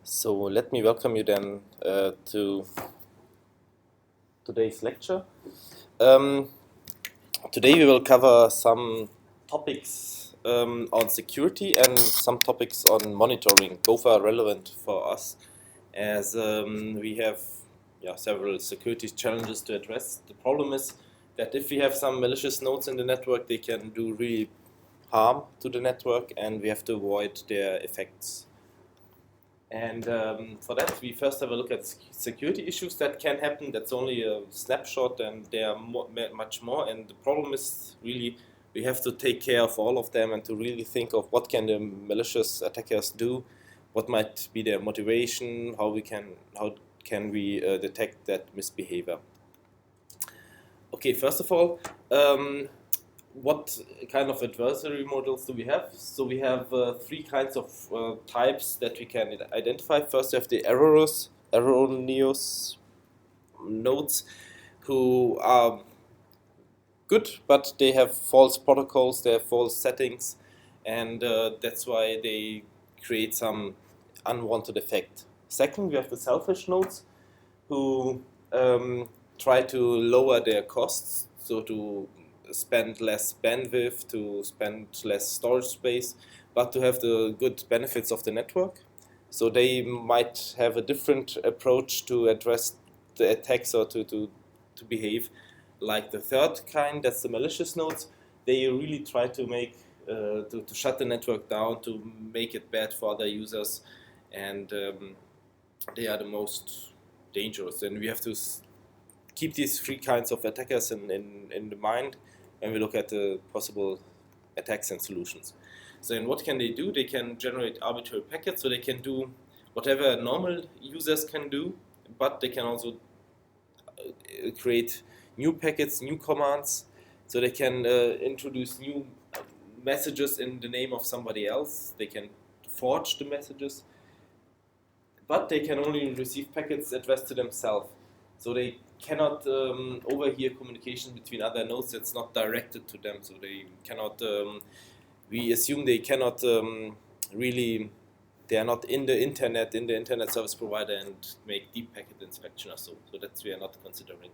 So let me welcome you then to today's lecture. Today we will cover some topics on security and some topics on monitoring. Both are relevant for us as we have several security challenges to address. The problem is that if we have some malicious nodes in the network, they can do really harm to the network, and we have to avoid their effects. And for that, we first have a look at security issues that can happen. That's only a snapshot, and there are much more. And the problem is really we have to take care of all of them and to really think of what can the malicious attackers do, what might be their motivation, how can we detect that misbehavior. Okay, first of all, what kind of adversary models do we have? So we have three kinds of types that we can identify. First, we have the erroneous nodes, who are good, but they have false protocols, they have false settings, and that's why they create some unwanted effect. Second, we have the selfish nodes, who try to lower their costs, so to spend less bandwidth, to spend less storage space, but to have the good benefits of the network. So they might have a different approach to address the attacks or to behave. Like the third kind, that's the malicious nodes. They really try to make to shut the network down, to make it bad for other users, and they are the most dangerous. And we have to keep these three kinds of attackers in the mind when we look at the possible attacks and solutions. So then what can they do? They can generate arbitrary packets, so they can do whatever normal users can do, but they can also create new packets, new commands, so they can introduce new messages in the name of somebody else. They can forge the messages, but they can only receive packets addressed to themselves. So they cannot overhear communication between other nodes that's not directed to them. So they cannot, we assume they cannot really, they are not in the internet service provider and make deep packet inspection or so. So that's we are not considering.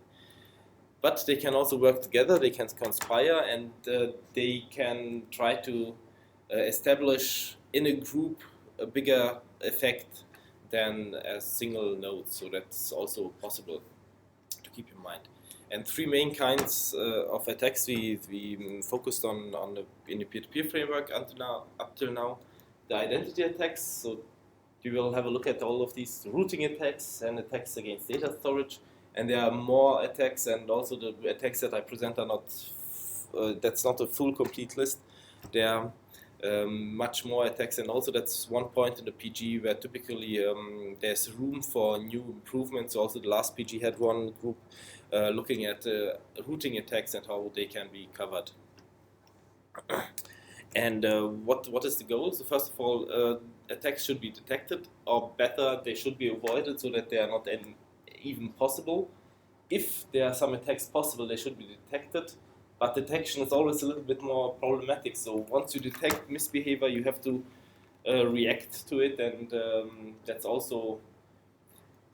But they can also work together, they can conspire, and they can try to establish in a group a bigger effect than a single node. So that's also possible to keep in mind. And three main kinds of attacks we focused on in the peer-to-peer framework up till now. The identity attacks, so we will have a look at all of these routing attacks and attacks against data storage. And there are more attacks, and also the attacks that I present are not, that's not a full complete list. There are much more attacks, and also that's one point in the PG where typically there's room for new improvements. Also the last PG had one group looking at routing attacks and how they can be covered. And what is the goal? So first of all, attacks should be detected, or better, they should be avoided so that they are not even possible. If there are some attacks possible, they should be detected, but detection is always a little bit more problematic. So once you detect misbehavior, you have to react to it, and that's also,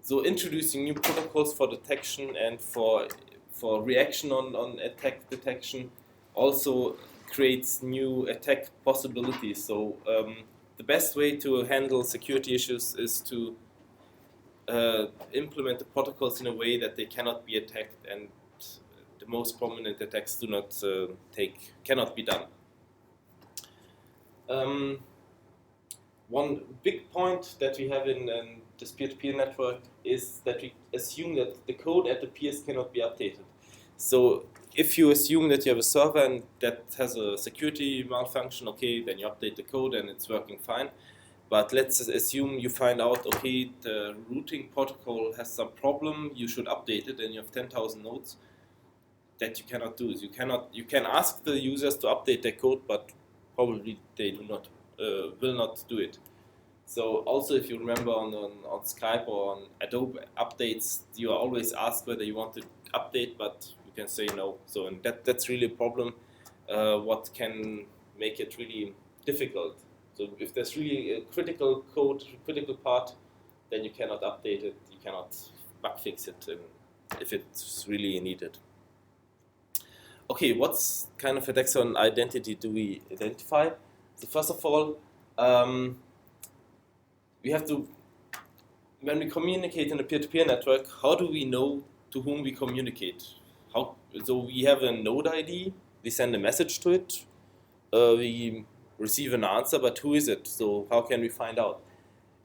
so introducing new protocols for detection and for reaction on attack detection also creates new attack possibilities. So the best way to handle security issues is to implement the protocols in a way that they cannot be attacked, and the most prominent attacks cannot be done. One big point that we have in this peer-to-peer network is that we assume that the code at the peers cannot be updated. So if you assume that you have a server and that has a security malfunction, okay, then you update the code and it's working fine. But let's assume you find out, okay, the routing protocol has some problem, you should update it, and you have 10,000 nodes. That you cannot do. You can ask the users to update their code, but probably they will not do it. So also, if you remember on Skype or on Adobe updates, you are always asked whether you want to update, but you can say no. So and that's really a problem. What can make it really difficult. So if there's really a critical code, critical part then you cannot update it, you cannot bug fix it if it's really needed. Okay, what's kind of attacks on identity do we identify? So first of all, we have to, when we communicate in a peer-to-peer network, how do we know to whom we communicate? So we have a node ID, we send a message to it, we receive an answer, but who is it? So how can we find out?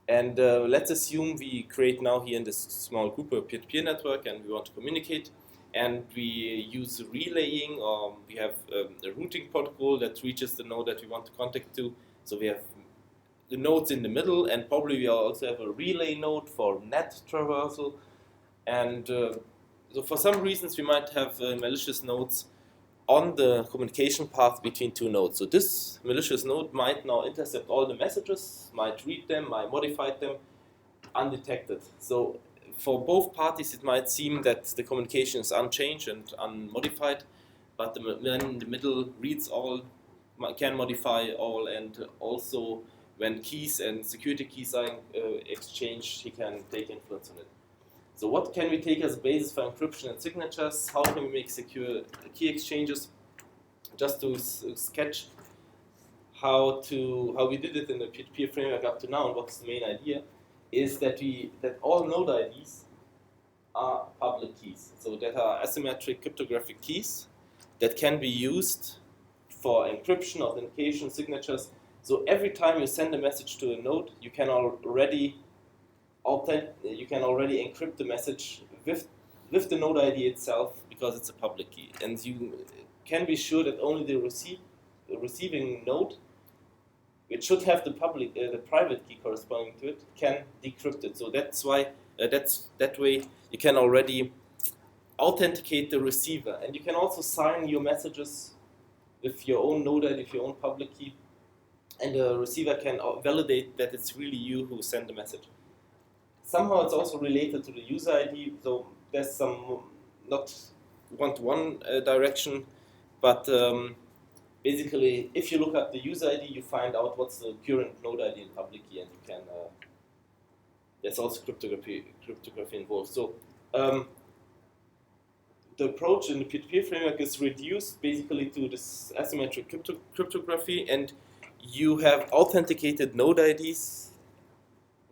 And let's assume we create now here in this small group a peer-to-peer network and we want to communicate, and we use relaying, or we have a routing protocol that reaches the node that we want to contact to. So we have the nodes in the middle, and probably we also have a relay node for net traversal. And so for some reasons we might have malicious nodes on the communication path between two nodes. So this malicious node might now intercept all the messages, might read them, might modify them undetected. So for both parties it might seem that the communication is unchanged and unmodified, but the man in the middle reads all, can modify all, and also when keys and security keys are exchanged, he can take influence on it. So what can we take as a basis for encryption and signatures? How can we make secure key exchanges? Just to sketch how we did it in the peer-to-peer framework up to now, and what's the main idea, is that all node IDs are public keys. So that are asymmetric cryptographic keys that can be used for encryption, authentication, signatures. So every time you send a message to a node, you can already encrypt the message with the node ID itself, because it's a public key, and you can be sure that only the receiving node, which should have the private key corresponding to it, can decrypt it. So that's why that way you can already authenticate the receiver, and you can also sign your messages with your own node ID, with your own public key, and the receiver can validate that it's really you who sent the message. Somehow it's also related to the user ID, so there's some not one-to-one direction, but basically if you look up the user ID, you find out what's the current node ID in public key, and you can, there's also cryptography involved. So the approach in the peer-to-peer framework is reduced basically to this asymmetric cryptography, and you have authenticated node IDs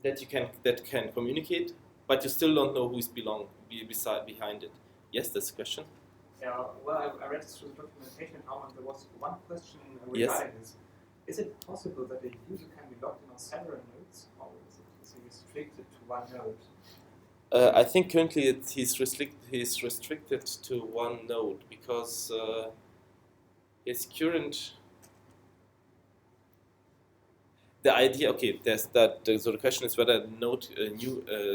that can communicate, but you still don't know who's behind it. Yes, that's a question. Yeah, well, I read through the documentation how there was one question regarding this. Is it possible that a user can be logged in on several nodes, or is it restricted to one node? I think currently he's restricted to one node, because his current. The idea, okay, there's that. So the question is whether a new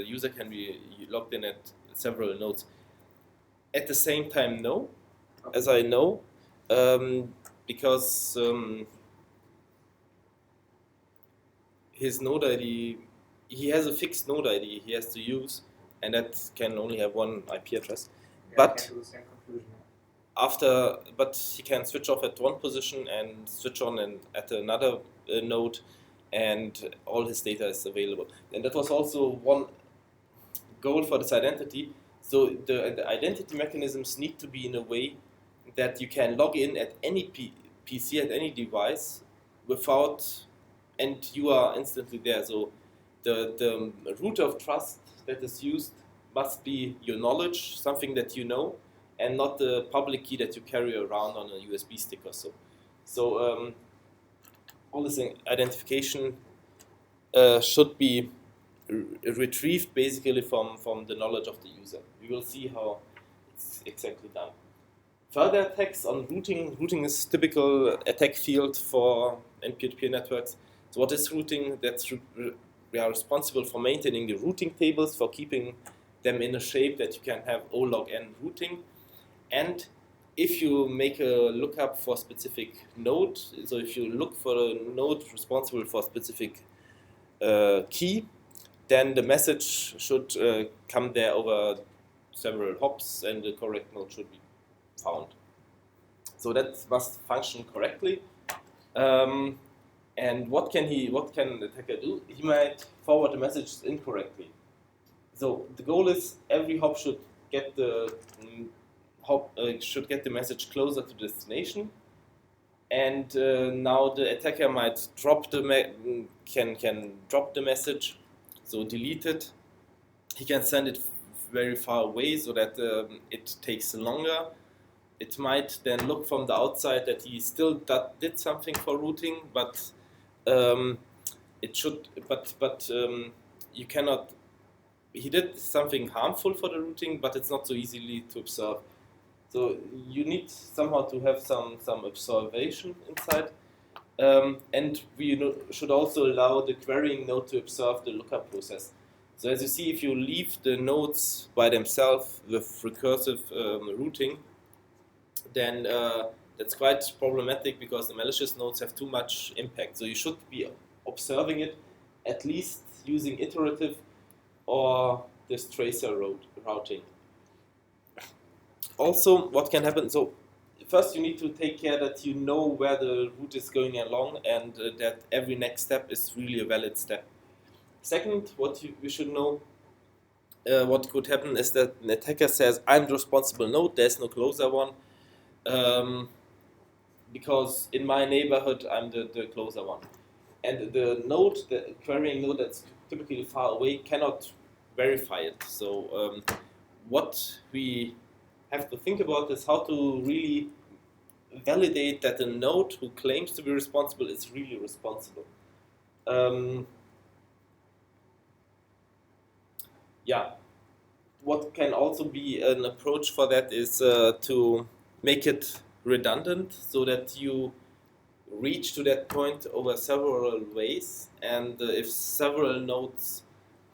user can be logged in at several nodes at the same time. No, okay. As I know, because his node ID, he has a fixed node ID he has to use, and that can only have one IP address. Yeah, but do the same conclusion. But he can switch off at one position and switch on at another node, and all his data is available. And that was also one goal for this identity. So the identity mechanisms need to be in a way that you can log in at any PC, at any device, and you are instantly there. So the root of trust that is used must be your knowledge, something that you know, and not the public key that you carry around on a USB stick or so. So all this identification should be retrieved basically from the knowledge of the user. We will see how it's exactly done. Further attacks on routing. Routing is typical attack field for peer-to-peer networks. So what is routing? We are responsible for maintaining the routing tables, for keeping them in a shape that you can have O log n routing. And if you make a lookup for a specific node, so if you look for a node responsible for a specific key, then the message should come there over several hops, and the correct node should be found. So that must function correctly. And what can the attacker do? He might forward the message incorrectly. So the goal is every hop should get the message closer to destination. And now the attacker might drop can drop the message, so delete it. He can send it very far away so that it takes longer. It might then look from the outside that he still did something for routing, but you cannot. He did something harmful for the routing, but it's not so easily to observe. So you need somehow to have some observation inside, and we should also allow the querying node to observe the lookup process. So as you see, if you leave the nodes by themselves with recursive routing, then that's quite problematic because the malicious nodes have too much impact. So you should be observing it, at least using iterative or this tracer routing. Also, what can happen, so first you need to take care that you know where the route is going along and that every next step is really a valid step. Second, what we should know, what could happen is that an attacker says, I'm the responsible node, there's no closer one, because in my neighborhood I'm the closer one. And the querying node that's typically far away cannot verify it. So what we have to think about is how to really validate that the node who claims to be responsible is really responsible. What can also be an approach for that is to make it redundant so that you reach to that point over several ways, and if several nodes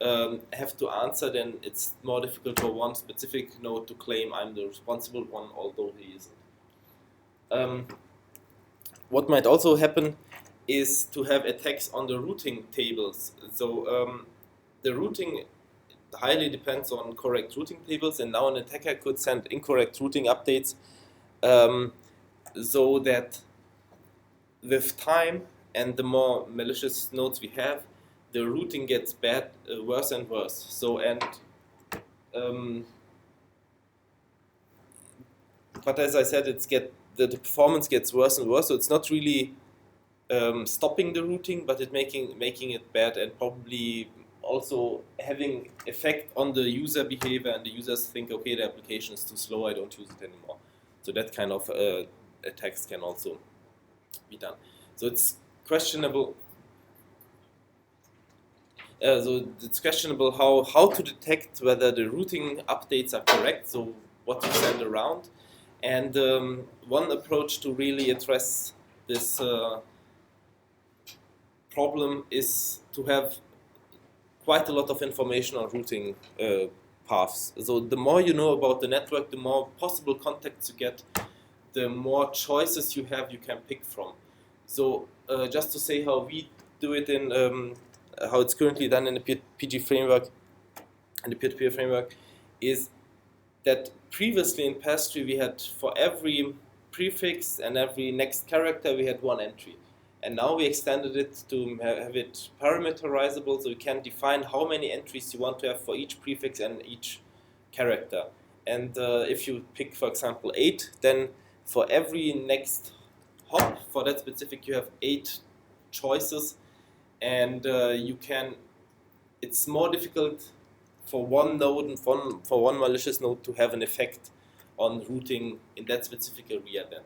have to answer, then it's more difficult for one specific node to claim I'm the responsible one, although he isn't. What might also happen is to have attacks on the routing tables. So the routing highly depends on correct routing tables, and now an attacker could send incorrect routing updates so that with time and the more malicious nodes we have, the routing gets bad, worse and worse. So but as I said, the performance gets worse and worse. So it's not really stopping the routing, but it making it bad and probably also having effect on the user behavior, and the users think, okay, the application is too slow, I don't use it anymore. So that kind of attacks can also be done. So it's questionable. So it's questionable how to detect whether the routing updates are correct, so what to send around. And one approach to really address this problem is to have quite a lot of information on routing paths. So the more you know about the network, the more possible contacts you get, the more choices you have you can pick from. So just to say how we do it in how it's currently done in the PG framework and the peer-to-peer framework is that previously in pastry we had for every prefix and every next character we had one entry. And now we extended it to have it parameterizable, so you can define how many entries you want to have for each prefix and each character. And if you pick, for example, 8, then for every next hop for that specific, you have 8 choices, and it's more difficult for one node and for one malicious node to have an effect on routing in that specific area then.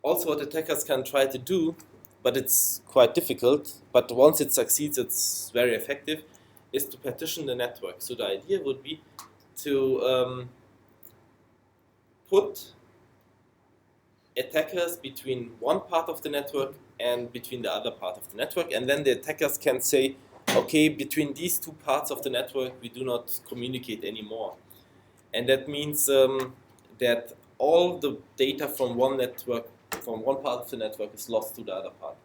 Also, what attackers can try to do, but it's quite difficult, but once it succeeds, it's very effective, is to partition the network. So the idea would be to put attackers between one part of the network and between the other part of the network, and then the attackers can say, okay, between these two parts of the network, we do not communicate anymore. And that means that all the data from one network, from one part of the network, is lost to the other part.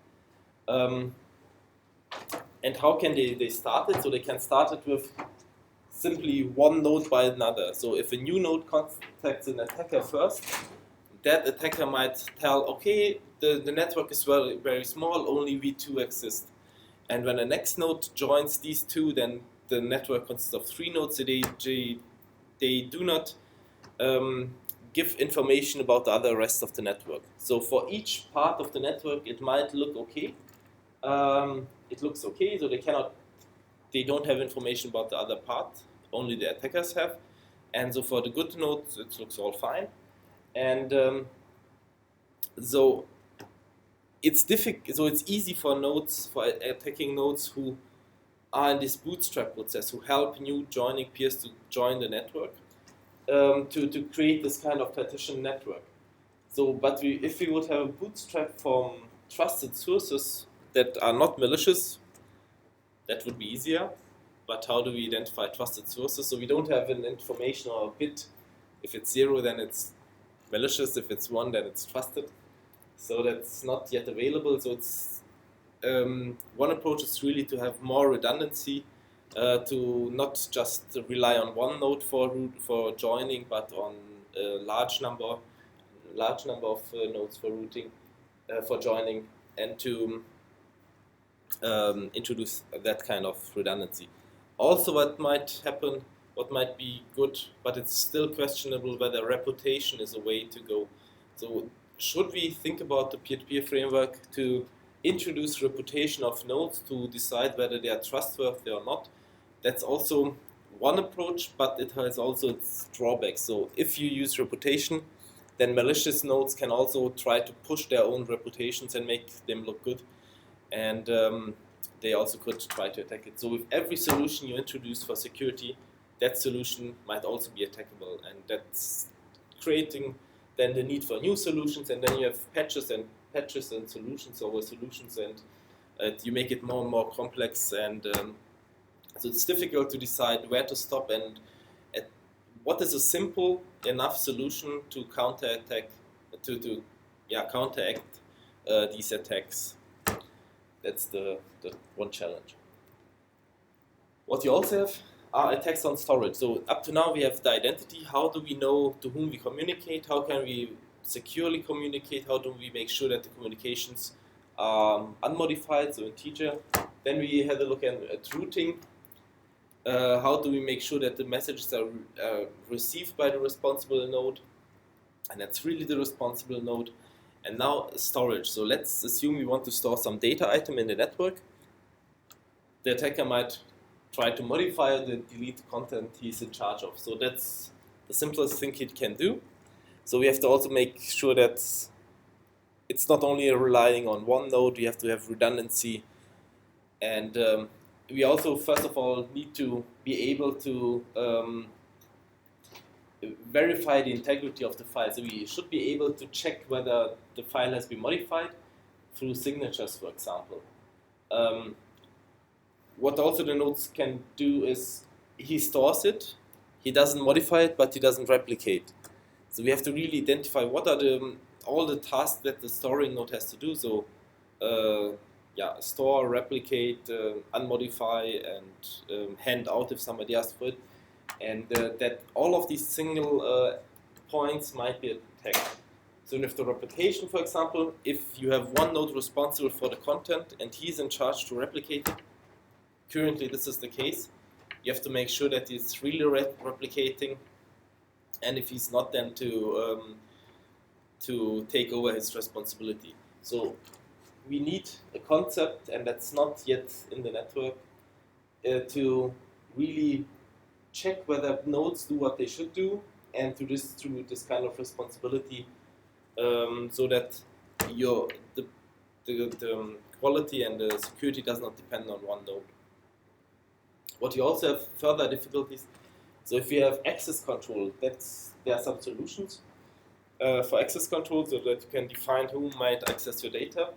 And how can they start it? So they can start it with simply one node by another. So if a new node contacts an attacker first, that attacker might tell, okay, the network is very, very small, only V2 exist. And when the next node joins these two, then the network consists of 3 nodes, so they do not give information about the other rest of the network. So for each part of the network, it might look okay. It looks okay, so they don't have information about the other part, only the attackers have. And so for the good nodes, it looks all fine. And so it's difficult. So it's easy for attacking nodes who are in this bootstrap process, who help new joining peers to join the network, to create this kind of partition network. So, but if we would have a bootstrap from trusted sources that are not malicious, that would be easier. But how do we identify trusted sources? So we don't have an information or a bit. If it's 0, then it's malicious. If it's 1, then it's trusted. So that's not yet available. So it's one approach is really to have more redundancy, to not just rely on one node for joining, but on a large number of nodes for routing, for joining, and to introduce that kind of redundancy. Also, what might happen, what might be good, but it's still questionable whether reputation is a way to go. So should we think about the peer-to-peer framework to introduce reputation of nodes to decide whether they are trustworthy or not? That's also one approach, but it has also its drawbacks. So if you use reputation, then malicious nodes can also try to push their own reputations and make them look good. And they also could try to attack it. So with every solution you introduce for security, that solution might also be attackable. And that's creating then the need for new solutions, and then you have patches and solutions over solutions, and you make it more and more complex. And so it's difficult to decide where to stop and what is a simple enough solution to counteract these attacks. That's the one challenge. What you also have are attacks on storage. So up to now we have the identity. How do we know to whom we communicate? How can we securely communicate? How do we make sure that the communications are unmodified, so integer? Then we had a look at routing. How do we make sure that the messages are received by the responsible node? And that's really the responsible node. And now storage. So let's assume we want to store some data item in the network. The attacker might try to modify or delete content he's in charge of. So that's the simplest thing he can do. So we have to also make sure that it's not only relying on one node, we have to have redundancy. And we also, first of all, need to be able to verify the integrity of the file. So we should be able to check whether the file has been modified through signatures, for example. What also the nodes can do is he stores it, he doesn't modify it, but he doesn't replicate. So we have to really identify what are all the tasks that the storing node has to do. So store, replicate, unmodify, and hand out if somebody asks for it. And that all of these single points might be attacked. So with the replication, for example, if you have one node responsible for the content and he's in charge to replicate it, currently this is the case, you have to make sure that it's really replicating, and if he's not, then to take over his responsibility. So we need a concept, and that's not yet in the network, to really check whether nodes do what they should do, and to distribute this kind of responsibility, so that the quality and the security does not depend on one node. What you also have further difficulties. So if you have access control, there are some solutions for access control, so that you can define who might access your data.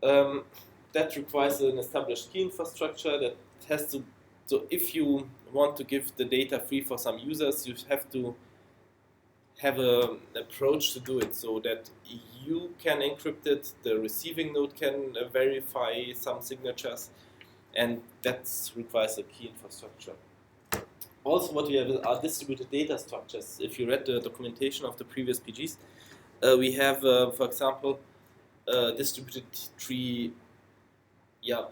That requires an established key infrastructure that has to. So if you want to give the data free for some users, you have to have an approach to do it, so that you can encrypt it, the receiving node can verify some signatures, and that requires a key infrastructure. Also, what we have are distributed data structures. If you read the documentation of the previous PGs, we have, for example, distributed tree,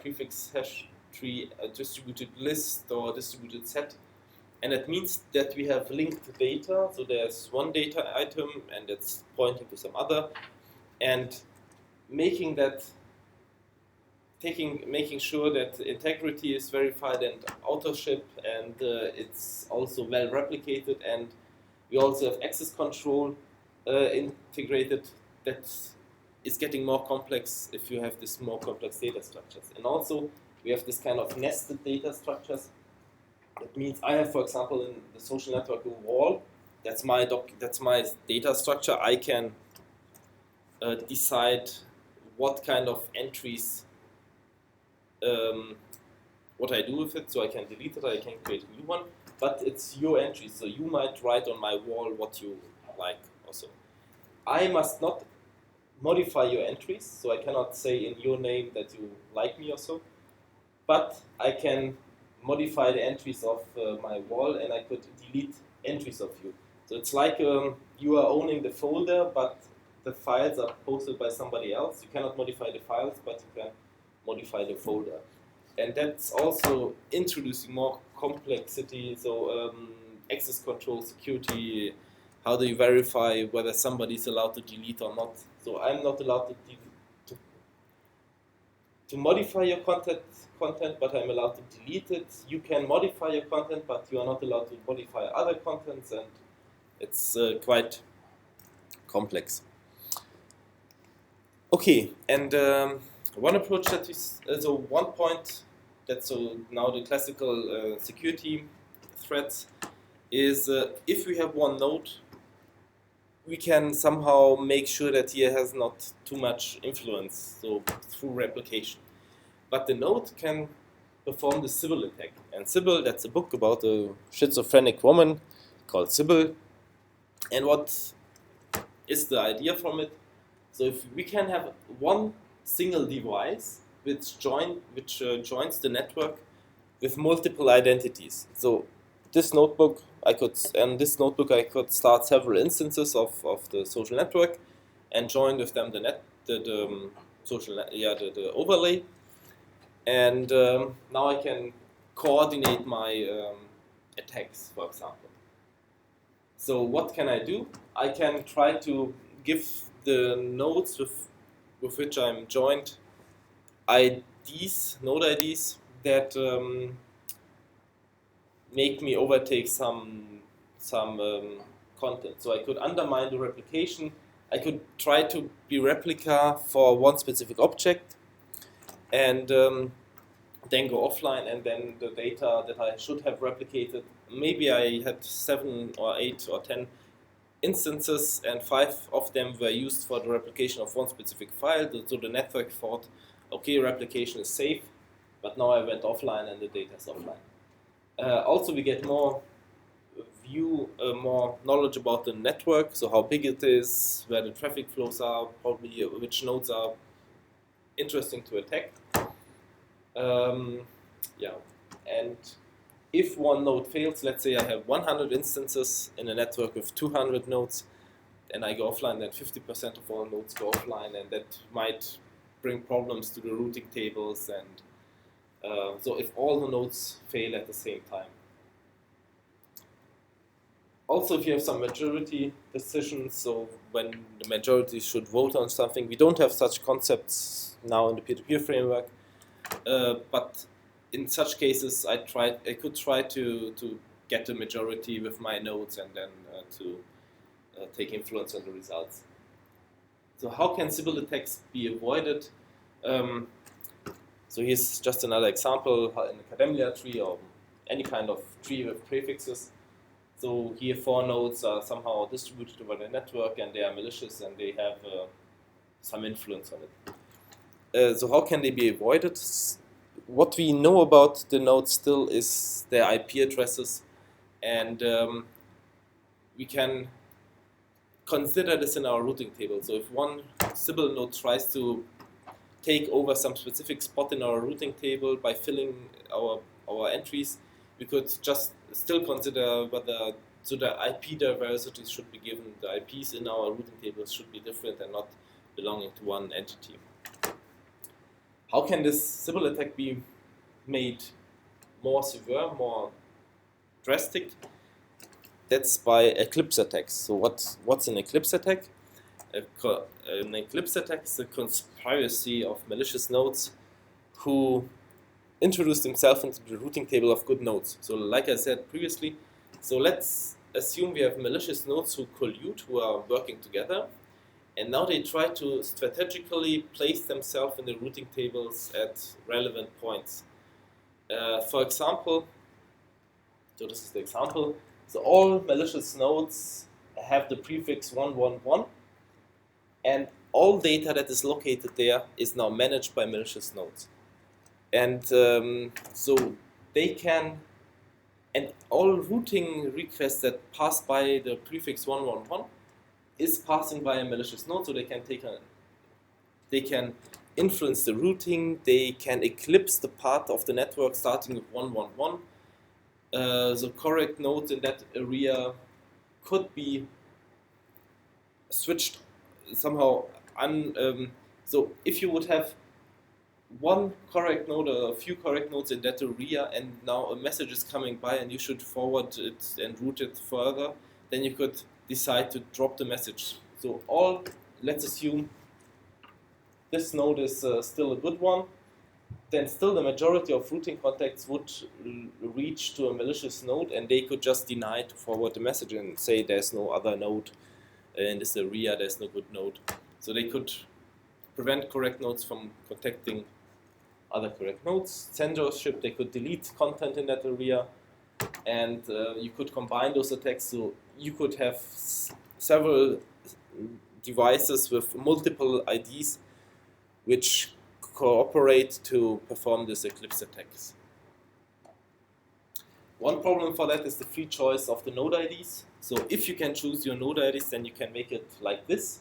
prefix hash tree, a distributed list or distributed set. And it means that we have linked data, so there's one data item and it's pointing to some other, and making sure that integrity is verified and authorship, and it's also well replicated, and we also have access control integrated. That is getting more complex if you have this more complex data structures. And also we have this kind of nested data structures. That means I have, for example, in the social network a wall. That's my data structure. I can decide what kind of entries, what I do with it. So I can delete it, I can create a new one. But it's your entry, so you might write on my wall what you like also. I must not modify your entries, so I cannot say in your name that you like me or so. But I can modify the entries of my wall, and I could delete entries of you. So it's like you are owning the folder, but the files are posted by somebody else. You cannot modify the files, but you can modify the folder. And that's also introducing more complexity, so access control, security, how do you verify whether somebody is allowed to delete or not. So I'm not allowed to modify your content, but I'm allowed to delete it. You can modify your content, but you are not allowed to modify other contents, and it's quite complex. Okay, and one approach that is so one point that's so now the classical security threats is if we have one node, we can somehow make sure that he has not too much influence, so through replication. But the node can perform the Sybil attack. And Sybil, that's a book about a schizophrenic woman called Sybil. And what is the idea from it? So if we can have one single device which joins the network with multiple identities. So this notebook, I could start several instances of the social network and join with them the overlay. And now I can coordinate my attacks, for example. So what can I do? I can try to give the nodes with which I'm joined node IDs that make me overtake some content. So I could undermine the replication. I could try to be replica for one specific object, and then go offline, and then the data that I should have replicated, maybe I had 7 or 8 or 10 instances, and 5 of them were used for the replication of one specific file. So the network thought, okay, replication is safe, but now I went offline and the data is offline. Also, we get more knowledge about the network, so how big it is, where the traffic flows are, probably which nodes are interesting to attack. And if one node fails, let's say I have 100 instances in a network with 200 nodes, and I go offline, then 50% of all nodes go offline, and that might bring problems to the routing tables. And so if all the nodes fail at the same time. Also, if you have some majority decisions, so when the majority should vote on something, we don't have such concepts now in the peer-to-peer framework, but in such cases, I could try to get the majority with my nodes, and then to take influence on the results. So how can Sybil attacks be avoided? So here's just another example in a Kademlia tree or any kind of tree with prefixes. So here 4 nodes are somehow distributed over the network, and they are malicious, and they have some influence on it. So how can they be avoided? What we know about the nodes still is their IP addresses, and we can consider this in our routing table. So if one Sybil node tries to take over some specific spot in our routing table by filling our entries, we could just still consider whether so the IP diversity should be given. The IPs in our routing tables should be different and not belonging to one entity. How can this Sybil attack be made more severe, more drastic? That's by Eclipse attacks. So what's an Eclipse attack? An Eclipse attack is a conspiracy of malicious nodes who introduce themselves into the routing table of good nodes. So like I said previously, so let's assume we have malicious nodes who collude, who are working together, and now they try to strategically place themselves in the routing tables at relevant points. For example, so this is the example, so all malicious nodes have the prefix 111, and all data that is located there is now managed by malicious nodes. And so they can, and all routing requests that pass by the prefix 111 is passing by a malicious node, so they can influence the routing, they can eclipse the part of the network starting with 111. The correct nodes in that area could be switched somehow. So if you would have one correct node or a few correct nodes in that area, and now a message is coming by and you should forward it and route it further, then you could decide to drop the message. So let's assume this node is still a good one, then still the majority of routing contacts would reach to a malicious node, and they could just deny to forward the message and say there's no other node in this area, there's no good node. So they could prevent correct nodes from contacting other correct nodes. Censorship, they could delete content in that area, and you could combine those attacks. So you could have several devices with multiple IDs which cooperate to perform these Eclipse attacks. One problem for that is the free choice of the node IDs. So if you can choose your node IDs, then you can make it like this.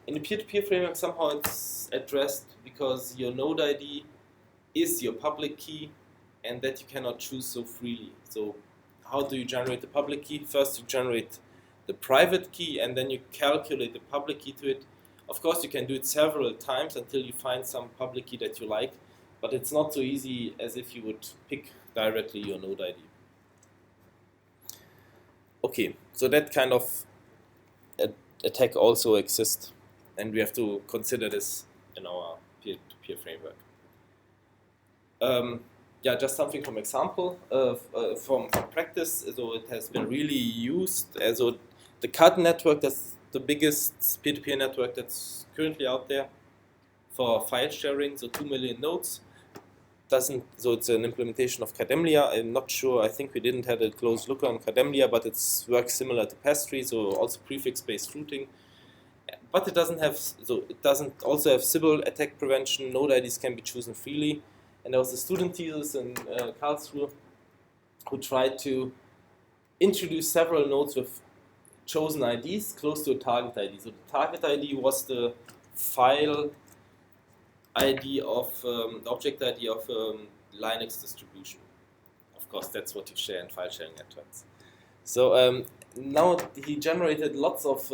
In the peer-to-peer framework, somehow it's addressed because your node ID is your public key, and that you cannot choose so freely. So how do you generate the public key? First you generate the private key, and then you calculate the public key to it. Of course, you can do it several times until you find some public key that you like, but it's not so easy as if you would pick directly your node ID. Okay, so that kind of attack also exists, and we have to consider this in our peer-to-peer framework. Yeah, just something from example, from practice. So it has been really used. So the CAD network, that's the biggest peer-to-peer network that's currently out there for file sharing. So 2 million nodes. So it's an implementation of Kademlia. I'm not sure. I think we didn't have a close look on Kademlia, but it works similar to Pastry. So also prefix-based routing. But it doesn't have. So it doesn't also have Sybil attack prevention. Node IDs can be chosen freely. And there was a student thesis in Karlsruhe who tried to introduce several nodes with chosen IDs close to a target ID. So the target ID was the file ID of the object ID of Linux distribution. Of course, that's what you share in file sharing networks. So now he generated lots of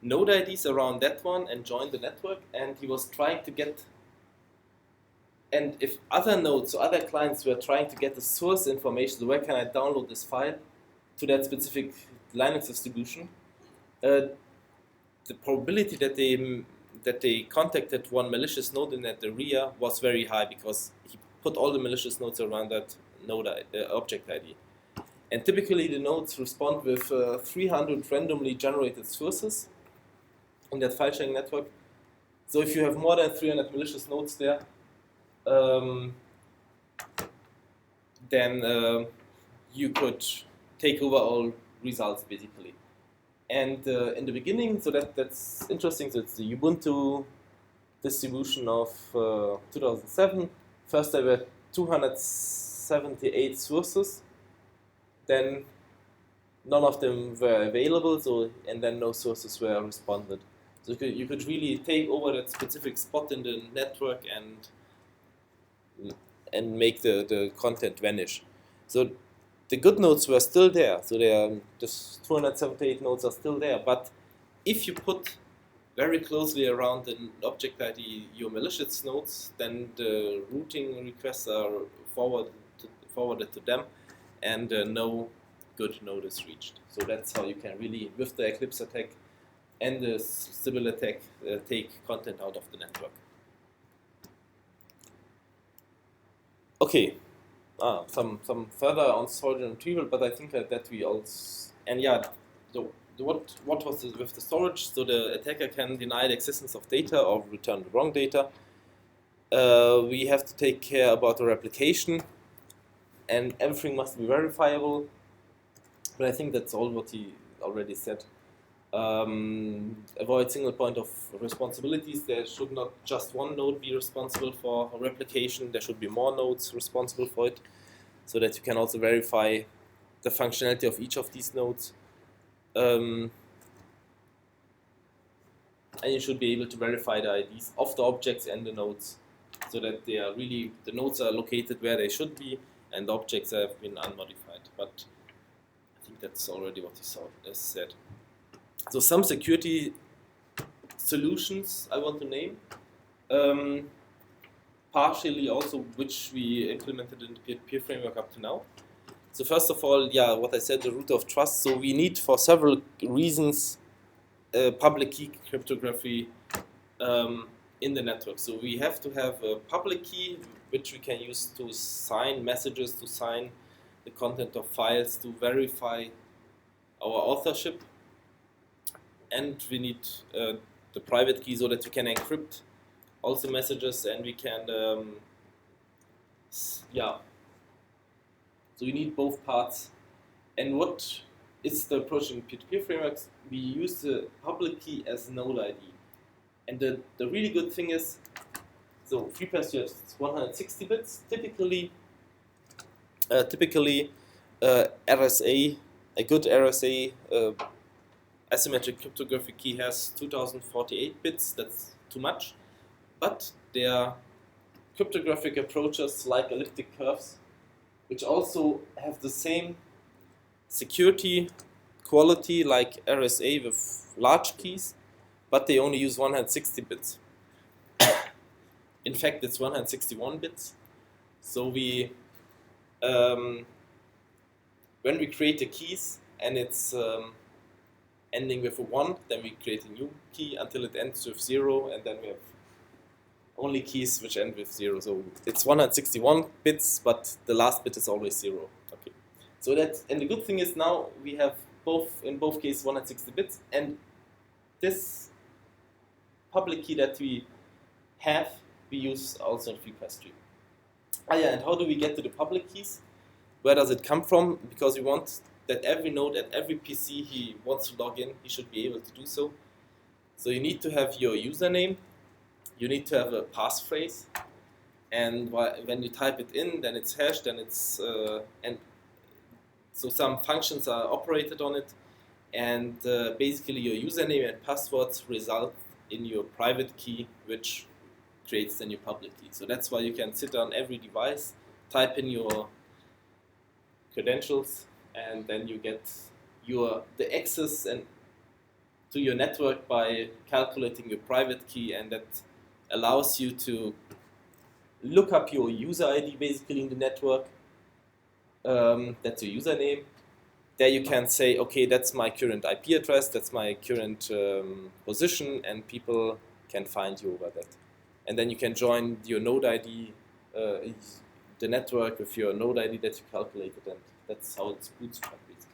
node IDs around that one and joined the network, and he was trying to get. And if other nodes or other clients were trying to get the source information, so where can I download this file to that specific Linux distribution, the probability that they contacted one malicious node in that area was very high, because he put all the malicious nodes around that node object ID. And typically the nodes respond with 300 randomly generated sources in that file sharing network. So if you have more than 300 malicious nodes there, then you could take over all results basically. And in the beginning, so that's interesting. So it's the Ubuntu distribution of 2007. First there were 278 sources. Then none of them were available. So and then no sources were responded. So you could really take over that specific spot in the network and make the content vanish. So the good nodes were still there, so the 278 nodes are still there. But if you put very closely around the object ID your malicious nodes, then the routing requests are forwarded to them, and no good node is reached. So that's how you can really, with the Eclipse attack and the Sybil attack, take content out of the network. Okay, some further on storage and retrieval, but I think that we also, and yeah, what was with the storage? So the attacker can deny the existence of data or return the wrong data. We have to take care about the replication, and everything must be verifiable. But I think that's all what he already said. Avoid single point of responsibilities. There should not just one node be responsible for replication. There should be more nodes responsible for it, so that you can also verify the functionality of each of these nodes. And you should be able to verify the IDs of the objects and the nodes, so that they are really, the nodes are located where they should be, and the objects have been unmodified. But I think that's already what he said. So some security solutions I want to name, partially also which we implemented in the peer-to-peer framework up to now. So first of all, yeah, what I said, the root of trust. So we need, for several reasons, public key cryptography in the network. So we have to have a public key which we can use to sign messages, to sign the content of files, to verify our authorship. And we need the private key so that we can encrypt also messages, and we can, yeah. So we need both parts. And what is the approach in peer-to-peer frameworks? We use the public key as node ID. And the really good thing is, so FreePass, you have 160 bits. Typically, RSA, a good RSA asymmetric cryptographic key has 2048 bits. That's too much. But there are cryptographic approaches like elliptic curves, which also have the same security quality like RSA with large keys, but they only use 160 bits. In fact, it's 161 bits. So we, when we create the keys and it's ending with a 1, then we create a new key until it ends with 0, and then we have only keys which end with 0. So it's 161 bits, but the last bit is always 0. Okay. So that's, and the good thing is now we have in both cases 160 bits, and this public key that we have, we use also in FreePass 3. Yeah, and how do we get to the public keys? Where does it come from? Because we want that every node at every PC he wants to log in, he should be able to do so. So you need to have your username, you need to have a passphrase, and when you type it in, then it's hashed, and it's and so some functions are operated on it, and basically your username and passwords result in your private key, which creates the new public key. So that's why you can sit on every device, type in your credentials, and then you get the access and to your network by calculating your private key, and that allows you to look up your user ID basically in the network. That's your username. There you can say, okay, that's my current IP address, that's my current position, and people can find you over that. And then you can join your node ID, the network with your node ID that you calculated, and that's how it's bootstrapped basically.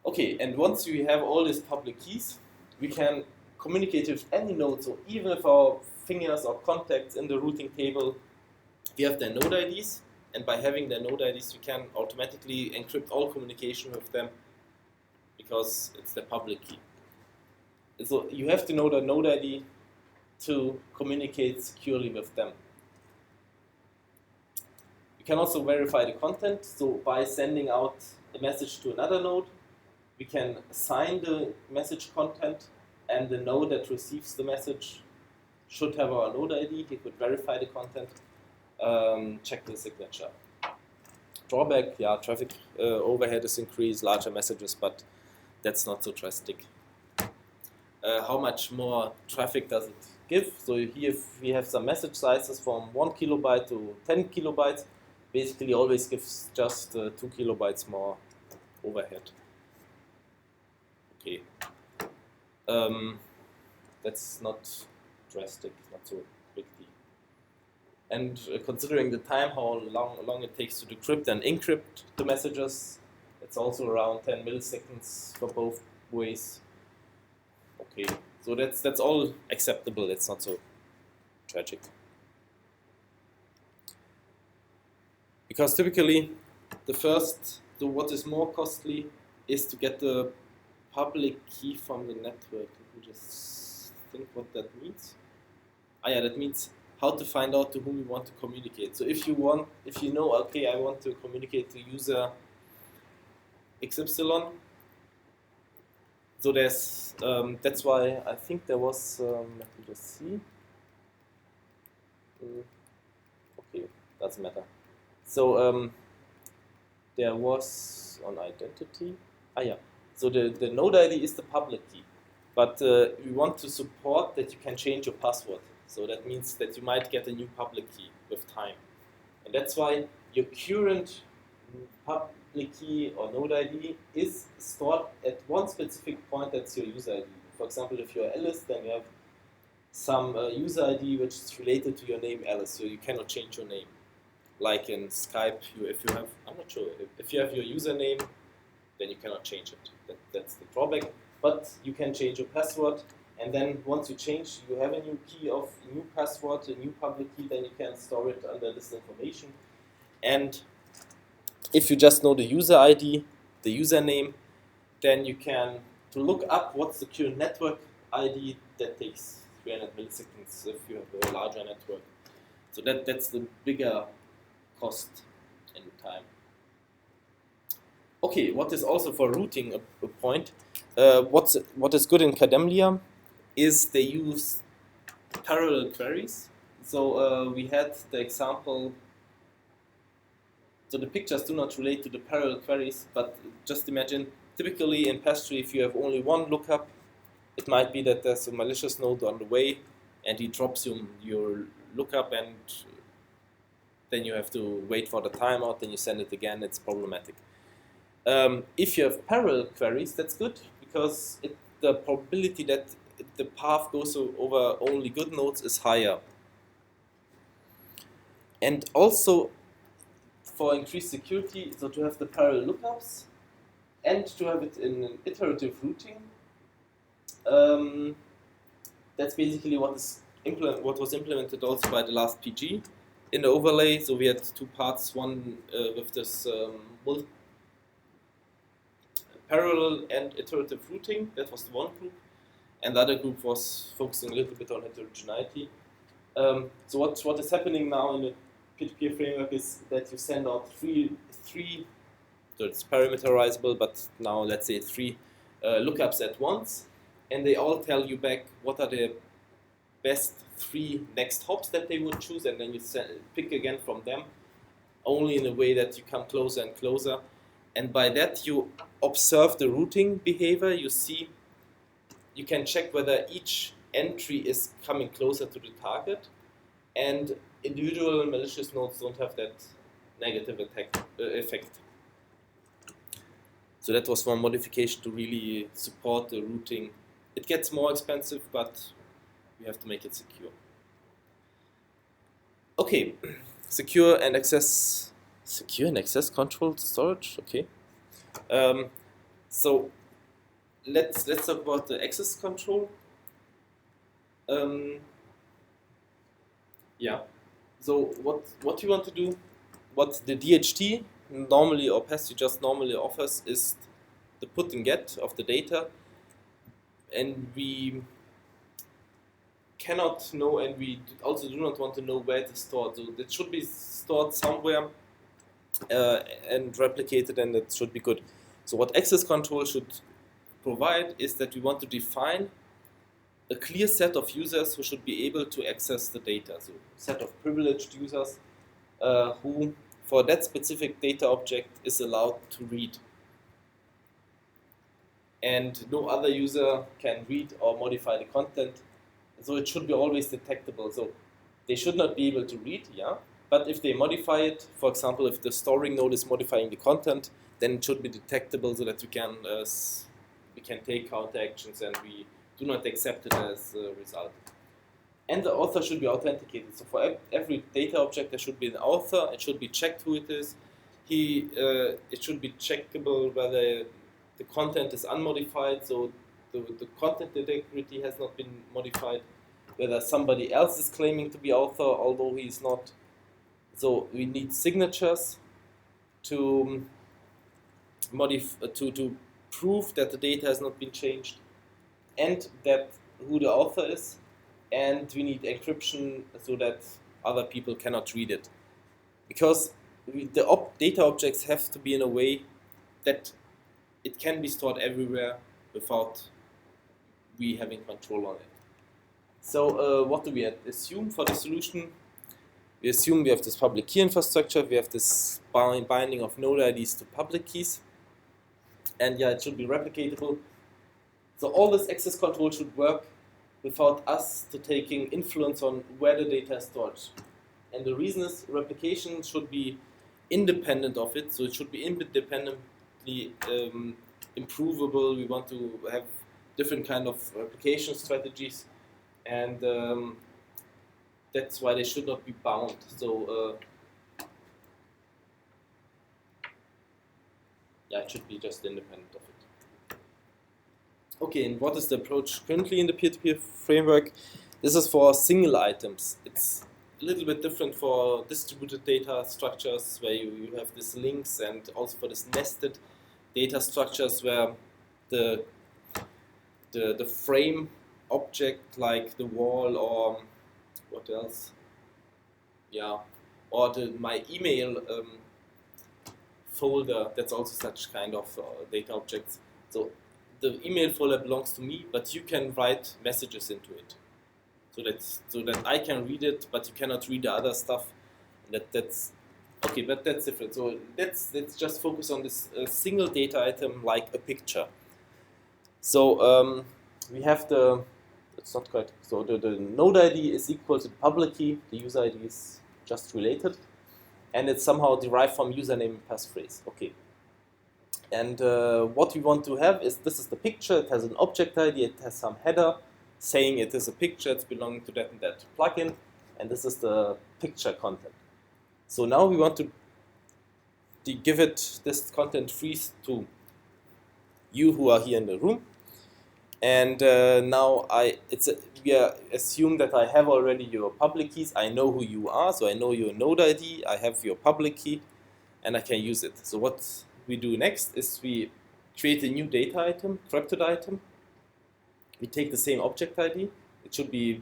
Okay, and once we have all these public keys, we can communicate with any node. So even if our fingers or contacts in the routing table, we have their node IDs, and by having their node IDs, we can automatically encrypt all communication with them because it's the public key. So you have to know the node ID to communicate securely with them. You can also verify the content. So by sending out a message to another node, we can assign the message content, and the node that receives the message should have our node ID. He could verify the content, check the signature. drawback, yeah, traffic overhead is increased, larger messages, but that's not so drastic. How much more traffic does it give? So here if we have some message sizes from 1 kilobyte to 10 kilobytes, basically always gives just 2 kilobytes more overhead. Okay. That's not drastic, not so big deal. And considering the time, how long it takes to decrypt and encrypt the messages, it's also around 10 milliseconds for both ways. Okay, so that's all acceptable. It's not so tragic. Because typically, what is more costly is to get the public key from the network. Let me just think what that means. Yeah, that means how to find out to whom you want to communicate. So if you know, okay, I want to communicate to user XY. So there's that's why I think there was. Let me just see. Okay, doesn't matter. So there was on identity. Yeah. So the node ID is the public key, but we want to support that you can change your password. So that means that you might get a new public key with time, and that's why your current public key or node ID is stored at one specific point. That's your user ID. For example, if you're Alice, then you have some user ID which is related to your name Alice, so you cannot change your name. Like in Skype, I'm not sure, if you have your username, then you cannot change it. That's the drawback. But you can change your password, and then once you change, you have a new key of a new password, a new public key, then you can store it under this information. And if you just know the user ID, the username, then you can, to look up what's the current network ID, that takes 300 milliseconds if you have a larger network. So that's the bigger cost in time. Okay, what is also for routing a point, what is good in Kademlia is they use parallel queries. So we had the example, so the pictures do not relate to the parallel queries, but just imagine, typically in pastry, if you have only one lookup, it might be that there's a malicious node on the way, and he drops your lookup, and then you have to wait for the timeout, then you send it again. It's problematic. If you have parallel queries, that's good, because the probability that the path goes over only good nodes is higher. And also, for increased security, so to have the parallel lookups, and to have it in an iterative routing, that's basically what was implemented also by the last PG in the overlay. So we had two parts, one with this parallel and iterative routing. That was the one group, and the other group was focusing a little bit on heterogeneity. So what is happening now in the peer-to-peer framework is that you send out three, so it's parameterizable, but now let's say three lookups at once, and they all tell you back what are the best three next hops that they would choose, and then you pick again from them, only in a way that you come closer and closer. And by that you observe the routing behavior. You can check whether each entry is coming closer to the target, and individual malicious nodes don't have that negative effect. So that was one modification to really support the routing. It gets more expensive, but we have to make it secure. Okay, secure and access controlled storage. Okay, so let's talk about the access control. Yeah. So what you want to do, what the DHT normally, or PASTRY just normally offers, is the put and get of the data, and we cannot know, and we also do not want to know where it is stored. So it should be stored somewhere and replicated, and it should be good. So what access control should provide is that we want to define a clear set of users who should be able to access the data. So a set of privileged users who, for that specific data object is allowed to read. And no other user can read or modify the content. So it should be always detectable. So they should not be able to read, yeah. But if they modify it, for example, if the storing node is modifying the content, then it should be detectable so that we can take counter actions and we do not accept it as a result. And the author should be authenticated. So for every data object, there should be an author. It should be checked who it is. It should be checkable whether the content is unmodified, so the content integrity has not been modified, whether somebody else is claiming to be author, although he is not. So we need signatures to to prove that the data has not been changed, and that who the author is, and we need encryption so that other people cannot read it. Because the data objects have to be in a way that it can be stored everywhere without we having control on it. So what do we assume for the solution? We assume we have this public key infrastructure, we have this binding of node IDs to public keys, and yeah, it should be replicatable. So all this access control should work without us to taking influence on where the data is stored. And the reason is replication should be independent of it, so it should be independently improvable. We want to have different kind of replication strategies, and that's why they should not be bound. So yeah, it should be just independent of it. Okay, and what is the approach currently in the peer-to-peer framework? This is for single items. It's a little bit different for distributed data structures where you have these links, and also for this nested data structures where the frame object, like the wall or what else? Yeah, or my email folder, that's also such kind of data objects. So the email folder belongs to me, but you can write messages into it. So that I can read it, but you cannot read the other stuff. That's okay, but that's different. So let's just focus on this single data item like a picture. So we have it's not quite, so the node ID is equal to the public key, the user ID is just related, and it's somehow derived from username and passphrase. Okay. And what we want to have is, this is the picture, it has an object ID, it has some header saying it is a picture, it's belonging to that and that plugin, and this is the picture content. So now we want to give it this content free to you who are here in the room. And now we assume that I have already your public keys. I know who you are, so I know your node ID. I have your public key, and I can use it. So what we do next is we create a new data item, encrypted item. We take the same object ID. It should be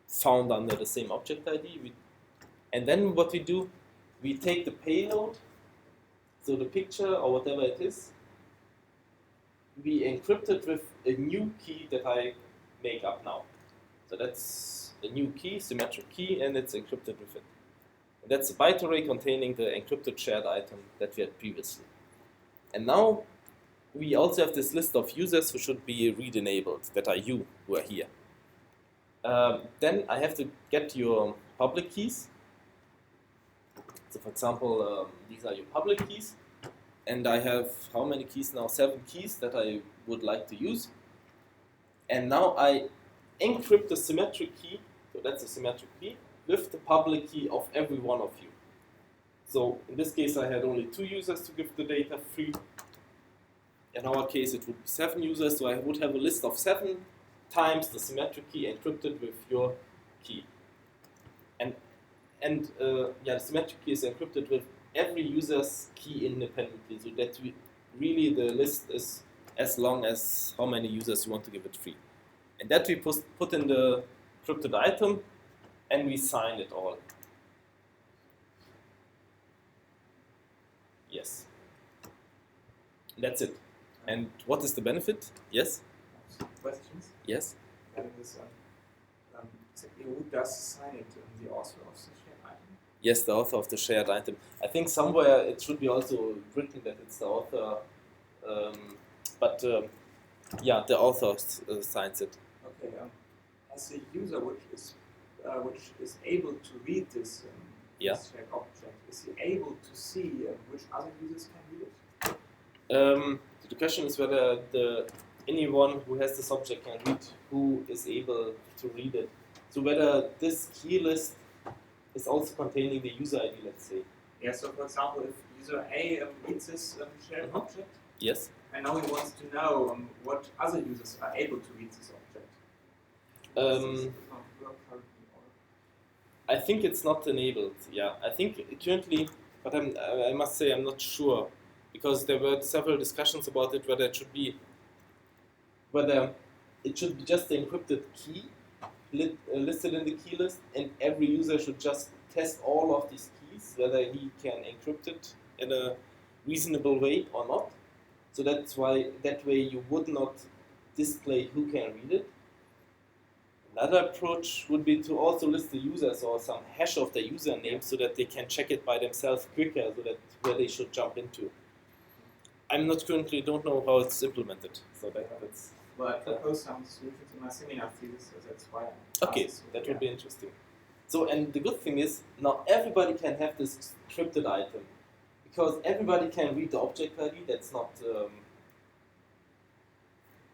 found under the same object ID. And then what we do, we take the payload, so the picture or whatever it is, we encrypt it with a new key that I make up now. So that's a new key, symmetric key, and it's encrypted with it. And that's a byte array containing the encrypted shared item that we had previously. And now we also have this list of users who should be read-enabled, that are you who are here. Then I have to get your public keys. So for example, these are your public keys. And I have how many keys now? 7 keys that I would like to use. And now I encrypt the symmetric key, so that's a symmetric key, with the public key of every one of you. So in this case I had only 2 users to give the data free. In our case it would be 7 users, so I would have a list of 7 times the symmetric key encrypted with your key. And the symmetric key is encrypted with every user's key independently, so that really the list is as long as how many users you want to give it free. And that we put in the encrypted item, and we sign it all. Yes. That's it. And what is the benefit? Yes? Questions? Yes? Who does sign it? The author of the shared item? Yes, the author of the shared item. I think somewhere it should be also written that it's the author, but yeah, the author signs it. Okay. As a user which is able to read this, this shared object, is he able to see which other users can read it? The question is whether anyone who has this object can read who is able to read it. So whether this key list is also containing the user ID, let's say. Yeah, so for example, if user A reads this shared object, yes, and now he wants to know what other users are able to read this object. I think it's not enabled, yeah. I think currently, but I must say I'm not sure, because there were several discussions about it, whether it should be just the encrypted key listed in the key list, and every user should just test all of these keys, whether he can encrypt it in a reasonable way or not. So that way you would not display who can read it. Another approach would be to also list the users or some hash of the username so that they can check it by themselves quicker, so that where they should jump into. I'm not currently don't know how it's implemented, so that's. Well, I proposed some solutions in my seminar thesis, so that's why. Okay, that would be interesting. So, and the good thing is, now everybody can have this encrypted item, because everybody can read the object ID. That's not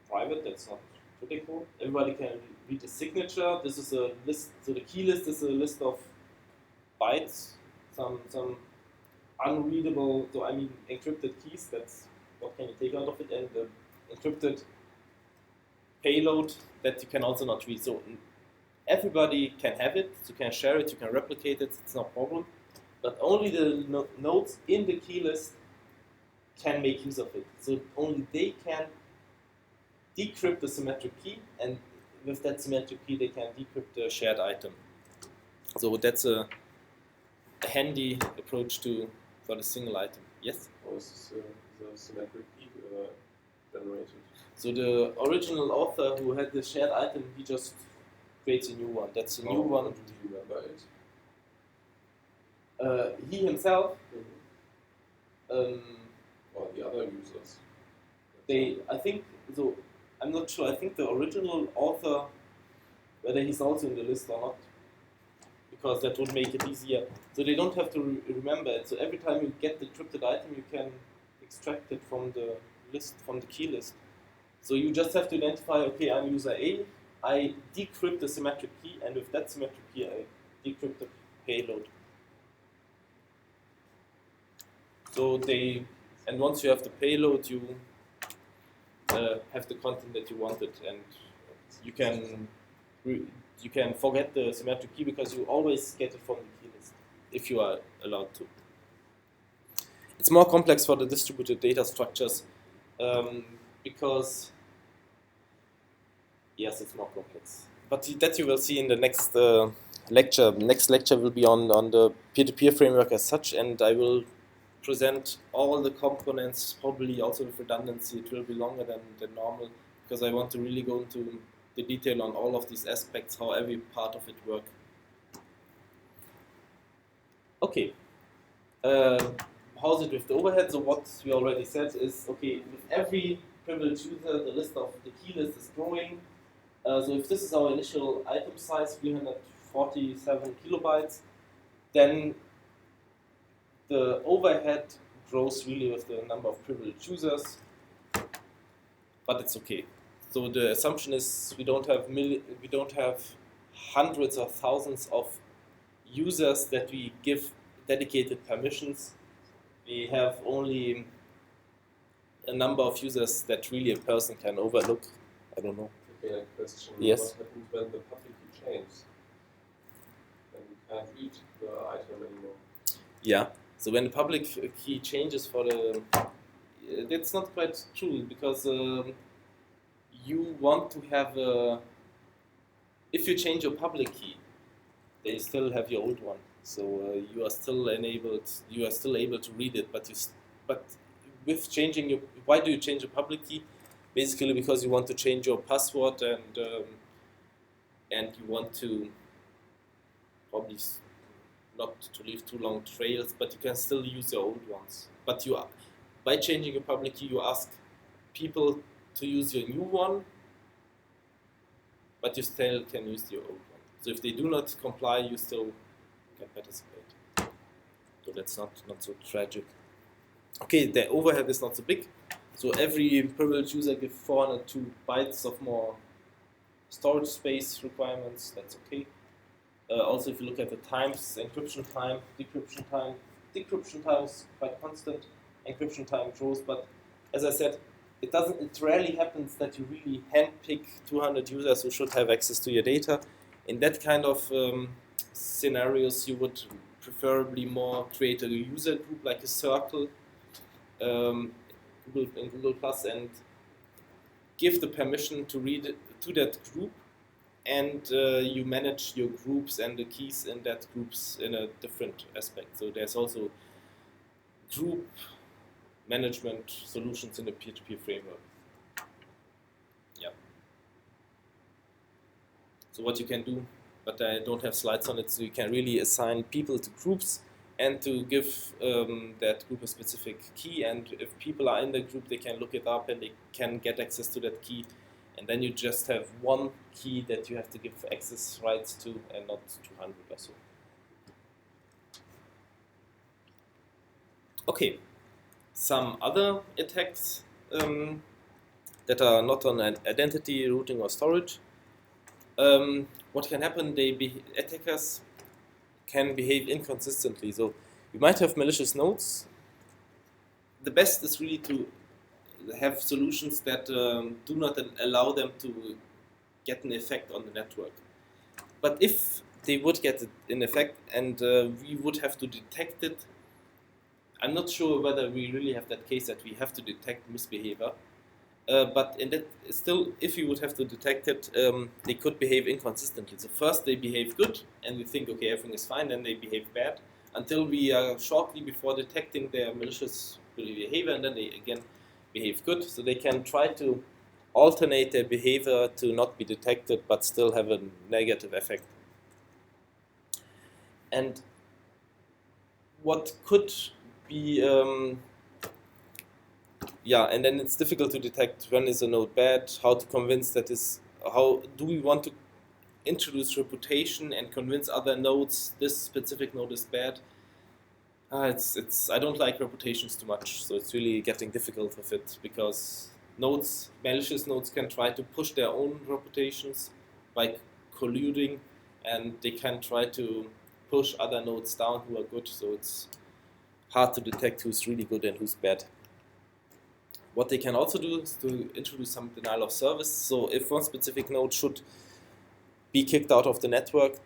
private. That's not critical. Everybody can read the signature. This is a list. So the key list is a list of bytes, some unreadable. So I mean encrypted keys. That's what can you take out of it, and the encrypted payload that you can also not read. So everybody can have it, you can share it, you can replicate it, it's no problem. But only the nodes in the key list can make use of it. So only they can decrypt the symmetric key, and with that symmetric key they can decrypt the shared item. So that's a handy approach for the single item. Yes? How is the symmetric key generated? So the original author who had the shared item, he just creates a new one. That's a new one. Do you remember it? He himself. Or the other users. I think so. I'm not sure. I think the original author, whether he's also in the list or not, because that would make it easier. So they don't have to remember it. So every time you get the encrypted item, you can extract it from the list, from the key list. So you just have to identify, okay, I'm user A, I decrypt the symmetric key, and with that symmetric key, I decrypt the payload. So and once you have the payload, you have the content that you wanted, and you can forget the symmetric key because you always get it from the key list, if you are allowed to. It's more complex for the distributed data structures, because yes, it's more complex. But that you will see in the next lecture. Next lecture will be on the peer-to-peer framework as such, and I will present all the components, probably also with redundancy. It will be longer than normal, because I want to really go into the detail on all of these aspects, how every part of it works. Okay. How's it with the overhead? So what we already said is, okay, with every privileged user, the list of the key list is growing. So if this is our initial item size, 347 kilobytes, then the overhead grows really with the number of privileged users, but it's okay. So the assumption is we don't have hundreds or thousands of users that we give dedicated permissions. We have only a number of users that really a person can overlook. I don't know. Okay, a question. Yes. What happens when the public key changes? Then we can't read the item anymore. Yeah. So when the public key changes that's not quite true, because you want to have if you change your public key, they still have your old one. So you are still able to read it, but with changing why do you change your public key? Basically because you want to change your password, and you want to probably not to leave too long trails, but you can still use your old ones. But by changing your public key, you ask people to use your new one, but you still can use your old one. So if they do not comply, you still can participate. So that's not so tragic. Okay, the overhead is not so big. So every privileged user gives 402 bytes of more storage space requirements. That's okay. Also, if you look at the times, encryption time is quite constant. Encryption time grows, but as I said, it rarely happens that you really handpick 200 users who should have access to your data. In that kind of scenarios, you would preferably more create a user group like a circle in Google Plus and give the permission to read it to that group, and you manage your groups and the keys in that groups in a different aspect. So there's also group management solutions in the peer-to-peer framework. Yeah. So what you can do, but I don't have slides on it, so you can really assign people to groups and to give that group a specific key, and if people are in the group, they can look it up and they can get access to that key, and then you just have one key that you have to give access rights to and not 200 or so. Okay, some other attacks that are not on identity, routing or storage. What can happen, attackers can behave inconsistently. So you might have malicious nodes. The best is really to have solutions that do not allow them to get an effect on the network. But if they would get an effect and we would have to detect it, I'm not sure whether we really have that case that we have to detect misbehavior. But in that, still, if you would have to detect it, they could behave inconsistently. So first they behave good, and we think, okay, everything is fine, then they behave bad, until we are shortly before detecting their malicious behavior, and then they again behave good. So they can try to alternate their behavior to not be detected, but still have a negative effect. And what could be and then it's difficult to detect when is a node bad, how to convince that is, how do we want to introduce reputation and convince other nodes this specific node is bad. I don't like reputations too much, so it's really getting difficult with it, because malicious nodes can try to push their own reputations by colluding, and they can try to push other nodes down who are good, so it's hard to detect who's really good and who's bad. What they can also do is to introduce some denial of service. So if one specific node should be kicked out of the network,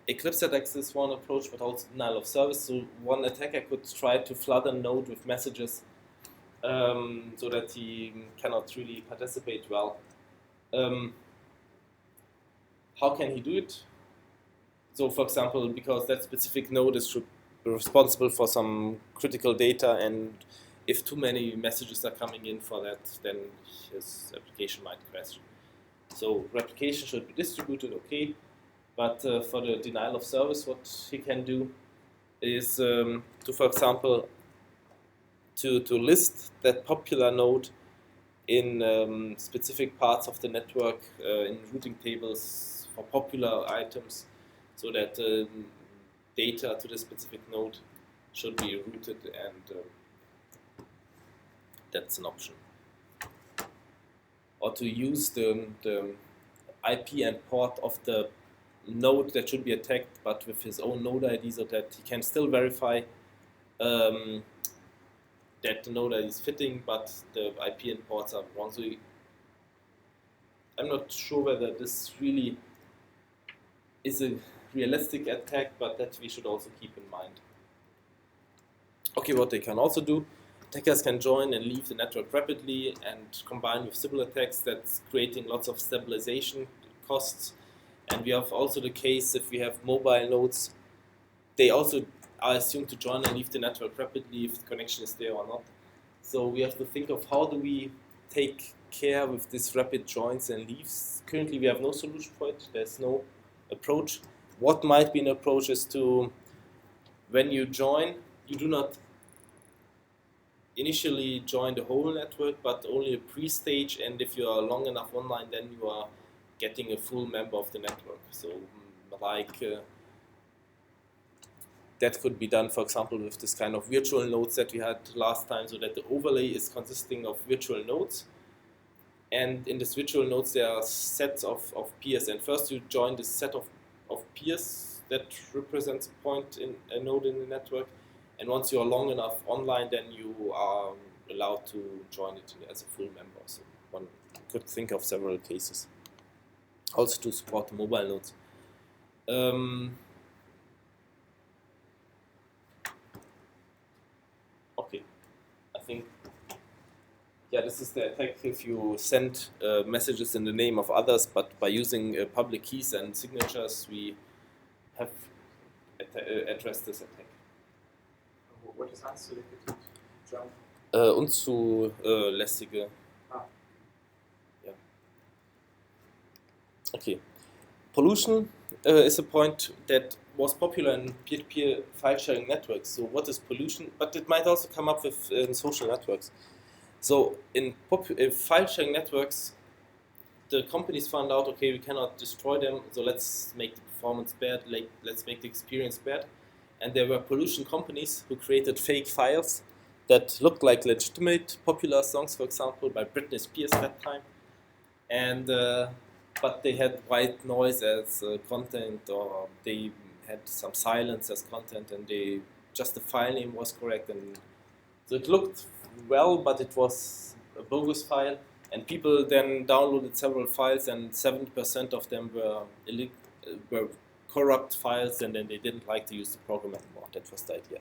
Eclipse attacks is one approach, but also denial of service. So one attacker could try to flood a node with messages so that he cannot really participate well. How can he do it? So for example, because that specific node should be responsible for some critical data, and if too many messages are coming in for that, then his application might crash. So replication should be distributed, okay, but for the denial of service, what he can do is for example, to list that popular node in specific parts of the network in routing tables for popular items, so that data to the specific node should be routed, and that's an option. Or to use the IP and port of the node that should be attacked, but with his own node ID, so that he can still verify that the node ID is fitting, but the IP and ports are wrong. So I'm not sure whether this really is a realistic attack, but that we should also keep in mind. Okay, what they can also do, attackers can join and leave the network rapidly and combine with Sybil attacks. That's creating lots of stabilization costs. And we have also the case if we have mobile nodes, they also are assumed to join and leave the network rapidly if the connection is there or not. So we have to think of how do we take care with this rapid joins and leaves. Currently we have no solution for it, there's no approach. What might be an approach is to when you join, you do not initially join the whole network, but only a pre-stage, and if you are long enough online, then you are getting a full member of the network. So that could be done, for example, with this kind of virtual nodes that we had last time, so that the overlay is consisting of virtual nodes. And in this virtual nodes, there are sets of peers. And first you join this set of peers that represents a point in a node in the network. And once you are long enough online, then you are allowed to join it as a full member. So one could think of several cases. Also to support the mobile nodes. Okay, I think, yeah, this is the attack if you send messages in the name of others, but by using public keys and signatures, we have addressed this attack. What is unsolicited jump? Unzulässige. Yeah. Okay. Pollution is a point that was popular in peer-to-peer file-sharing networks. So what is pollution? But it might also come up with social networks. So in file-sharing networks, the companies found out, okay, we cannot destroy them, so let's make the performance bad, let's make the experience bad. And there were pollution companies who created fake files that looked like legitimate popular songs, for example, by Britney Spears at that time. And but they had white noise as content, or they had some silence as content, and just the file name was correct. And so it looked well, but it was a bogus file. And people then downloaded several files, and 70% of them were corrupt files, and then they didn't like to use the program anymore. That was the idea.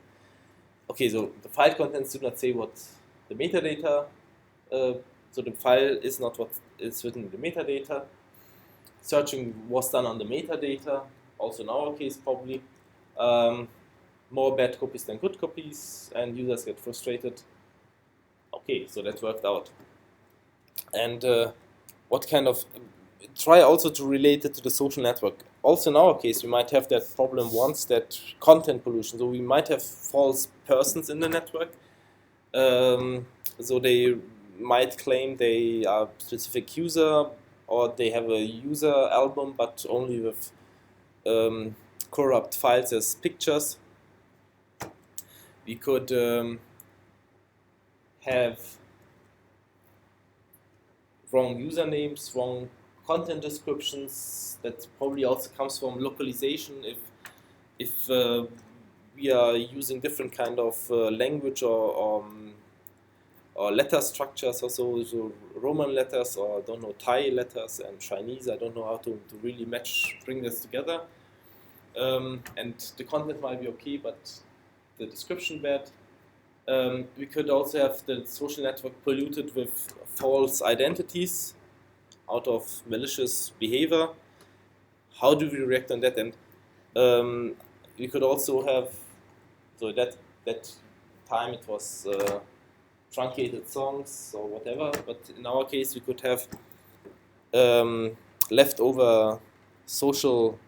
Okay, so the file contents do not say what the metadata, so the file is not what is written in the metadata. Searching was done on the metadata, also in our case probably. More bad copies than good copies, and users get frustrated. Okay, so that worked out. And what kind of, try also to relate it to the social network. Also in our case, we might have that problem once, that content pollution. So we might have false persons in the network. So they might claim they are a specific user, or they have a user album, but only with corrupt files as pictures. We could have wrong usernames, wrong content descriptions. That probably also comes from localization. If we are using different kind of language or letter structures, also so Roman letters, or I don't know, Thai letters and Chinese, I don't know how to really bring this together. And the content might be okay, but the description bad. We could also have the social network polluted with false identities out of malicious behavior. How do we react on that? And we could also have, so that time it was truncated songs or whatever, but in our case we could have leftover social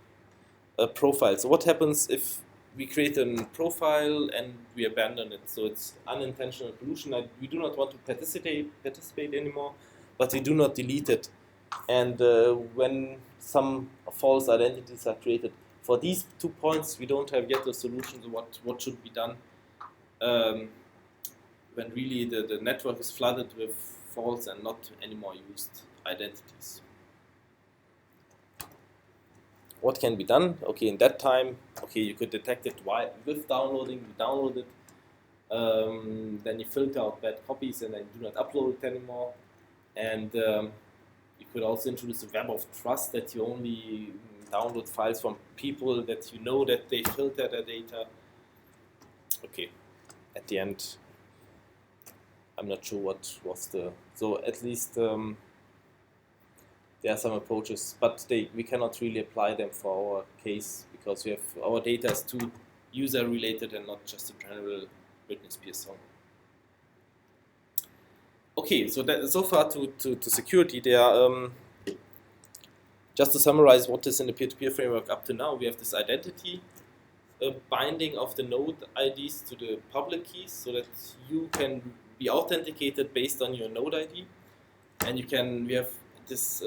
profiles. So what happens if we create a profile and we abandon it? So it's unintentional pollution. We do not want to participate anymore, but we do not delete it. And when some false identities are created, for these 2 points we don't have yet a solution to what should be done when really the network is flooded with false and not anymore used identities. What can be done? Okay, in that time, okay, you could detect it with downloading. You download it, then you filter out bad copies, and then do not upload it anymore. And you could also introduce a web of trust, that you only download files from people that you know that they filter their data. Okay, at the end, I'm not sure what was so at least there are some approaches, but we cannot really apply them for our case, because we have our data is too user related and not just a general Britney Spears song. Okay, so far to security. There are, just to summarize what is in the peer-to-peer framework up to now, we have this identity, a binding of the node IDs to the public keys so that you can be authenticated based on your node ID, and we have this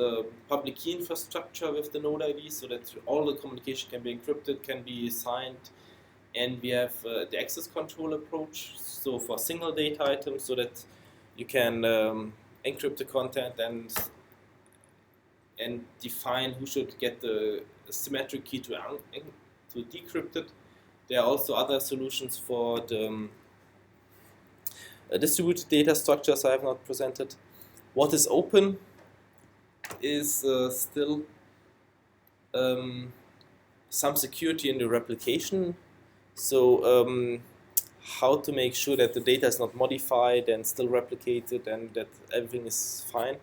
public key infrastructure with the node ID so that all the communication can be encrypted, can be signed, and we have the access control approach, so for single data items so that you can encrypt the content and define who should get the symmetric key to decrypt it. There are also other solutions for the distributed data structures I have not presented. What is open is still some security in the replication. So how to make sure that the data is not modified and still replicated and that everything is fine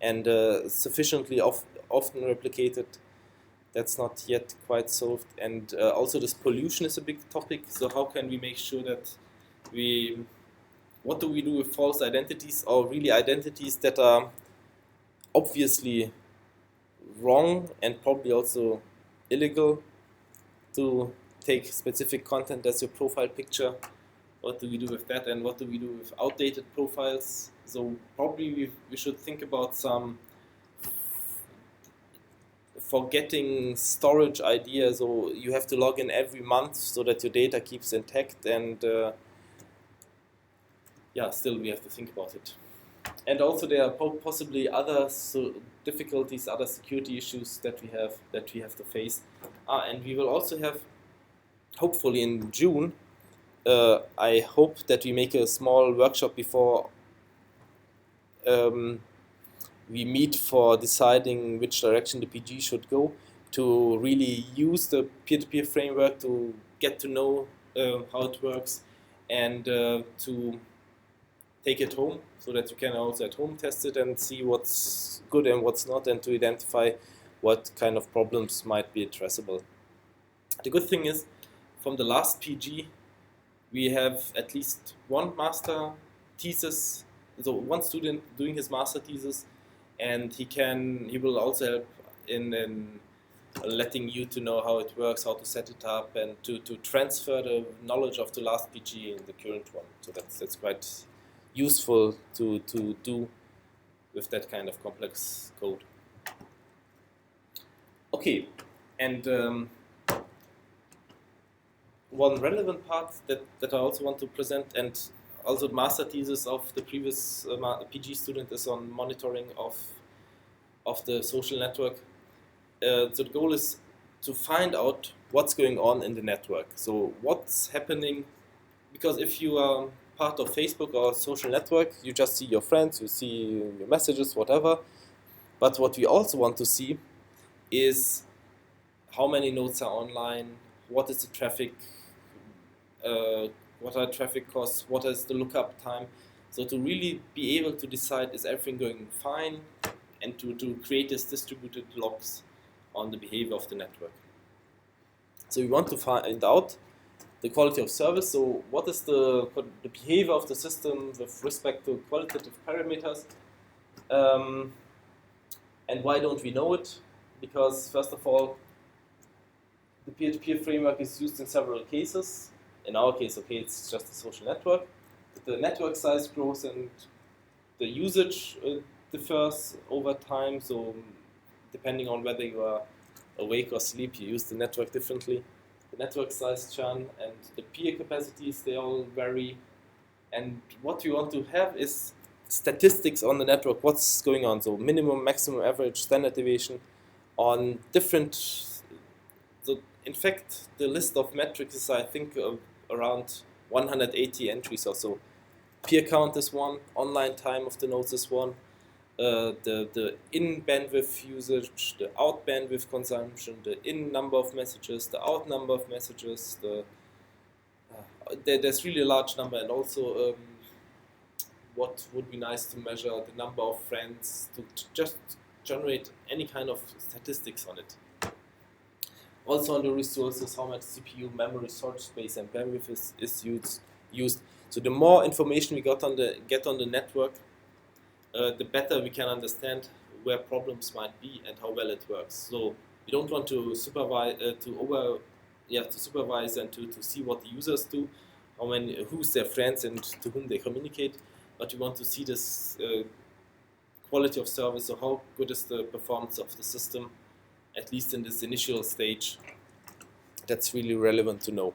and sufficiently often replicated. That's not yet quite solved. And also this pollution is a big topic. So how can we make sure that what do we do with false identities or really identities that are obviously wrong and probably also illegal, to take specific content as your profile picture? What do we do with that, and what do we do with outdated profiles? So probably we should think about some forgetting storage ideas, so you have to log in every month so that your data keeps intact, and yeah, still we have to think about it. And also there are possibly other difficulties, other security issues that we have to face. And we will also have, hopefully in June, I hope that we make a small workshop before we meet for deciding which direction the PG should go, to really use the peer-to-peer framework to get to know how it works, and to take it home so that you can also at home test it and see what's good and what's not, and to identify what kind of problems might be addressable. The good thing is, from the last PG, we have at least one master thesis, so one student doing his master thesis, and he will also help in letting you to know how it works, how to set it up, and to transfer the knowledge of the last PG in the current one. So that's quite useful to do with that kind of complex code. Okay, and one relevant part that I also want to present, and also the master thesis of the previous PG student, is on monitoring of the social network. So the goal is to find out what's going on in the network. So what's happening, because if you are part of Facebook or social network, you just see your friends, you see your messages, whatever. But what we also want to see is how many nodes are online, what is the traffic, what are traffic costs, what is the lookup time. So to really be able to decide, is everything going fine, and to create these distributed logs on the behavior of the network. So we want to find out the quality of service. So what is the behavior of the system with respect to qualitative parameters? And why don't we know it? Because first of all, the peer-to-peer framework is used in several cases. In our case, okay, it's just a social network. The network size grows and the usage differs over time. So depending on whether you are awake or asleep, you use the network differently. The network size churn and the peer capacities, they all vary. And what we want to have is statistics on the network, what's going on. So minimum, maximum, average, standard deviation on different. So in fact, the list of metrics is, I think, around 180 entries or so. Peer count is one, online time of the nodes is one, the in bandwidth usage, the out bandwidth consumption, the in number of messages, the out number of messages, there's really a large number, and also what would be nice to measure, the number of friends, to just generate any kind of statistics on it. Also on the resources, how much CPU, memory, storage space, and bandwidth is used. So the more information we get on the network, the better we can understand where problems might be and how well it works. So we don't want to to supervise and to see what the users do, who's their friends and to whom they communicate. But you want to see this quality of service, so how good is the performance of the system, at least in this initial stage. That's really relevant to know.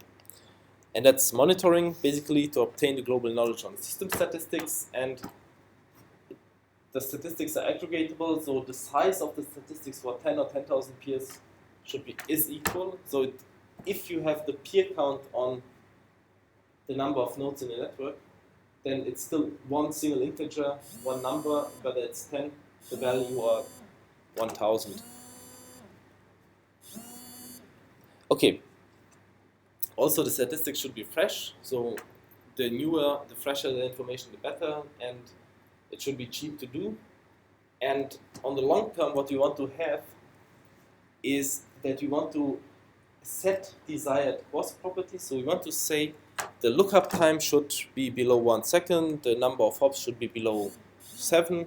And that's monitoring, basically, to obtain the global knowledge on system statistics. And the statistics are aggregatable, so the size of the statistics for 10 or 10,000 peers is equal. So if you have the peer count on the number of nodes in a network, then it's still one single integer, one number, whether it's 10, the value, or 1,000. Okay. Also, the statistics should be fresh, so the fresher the information, the better, and it should be cheap to do. And on the long term, what you want to have is that you want to set desired WASP properties. So we want to say the lookup time should be below 1 second, the number of hops should be below 7,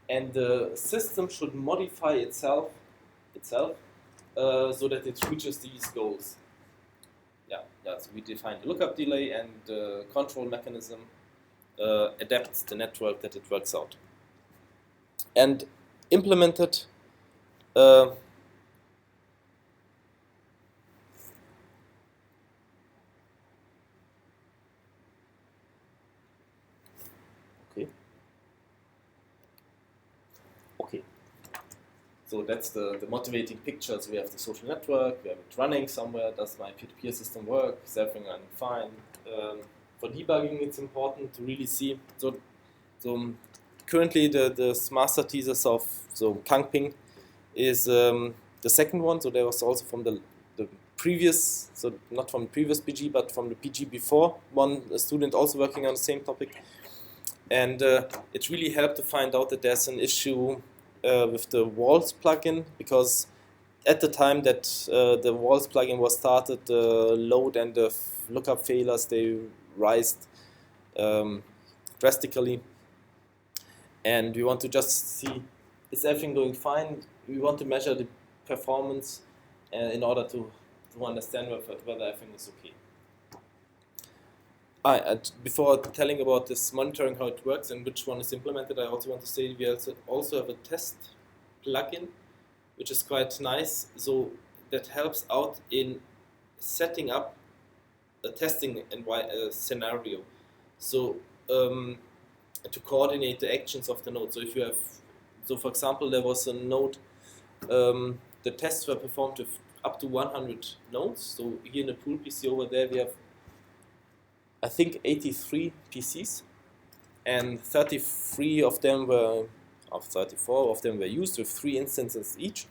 and the system should modify itself so that it reaches these goals. So we define the lookup delay, and the control mechanism adapts the network that it works out. And implemented Okay. So that's the motivating picture. So we have the social network, we have it running somewhere. Does my peer-to-peer system work? Is everything running fine? For debugging, it's important to really see. So currently the master thesis of Kangping is the second one. So there was also from the previous, so not from the previous PG, but from the PG before, a student also working on the same topic. And it really helped to find out that there's an issue with the walls plugin, because at the time that the walls plugin was started, the load and the lookup failures, they rised drastically. And we want to just see, is everything going fine? We want to measure the performance in order to understand whether everything is okay. Before telling about this monitoring, how it works and which one is implemented, I also want to say we also have a test plugin, which is quite nice. So that helps out in setting up a testing scenario. So to coordinate the actions of the node. So if you have, for example, there was a node, the tests were performed with up to 100 nodes. So here in the pool PC over there, we have, I think, 83 PCs, and 34 of them were used with 3 instances each.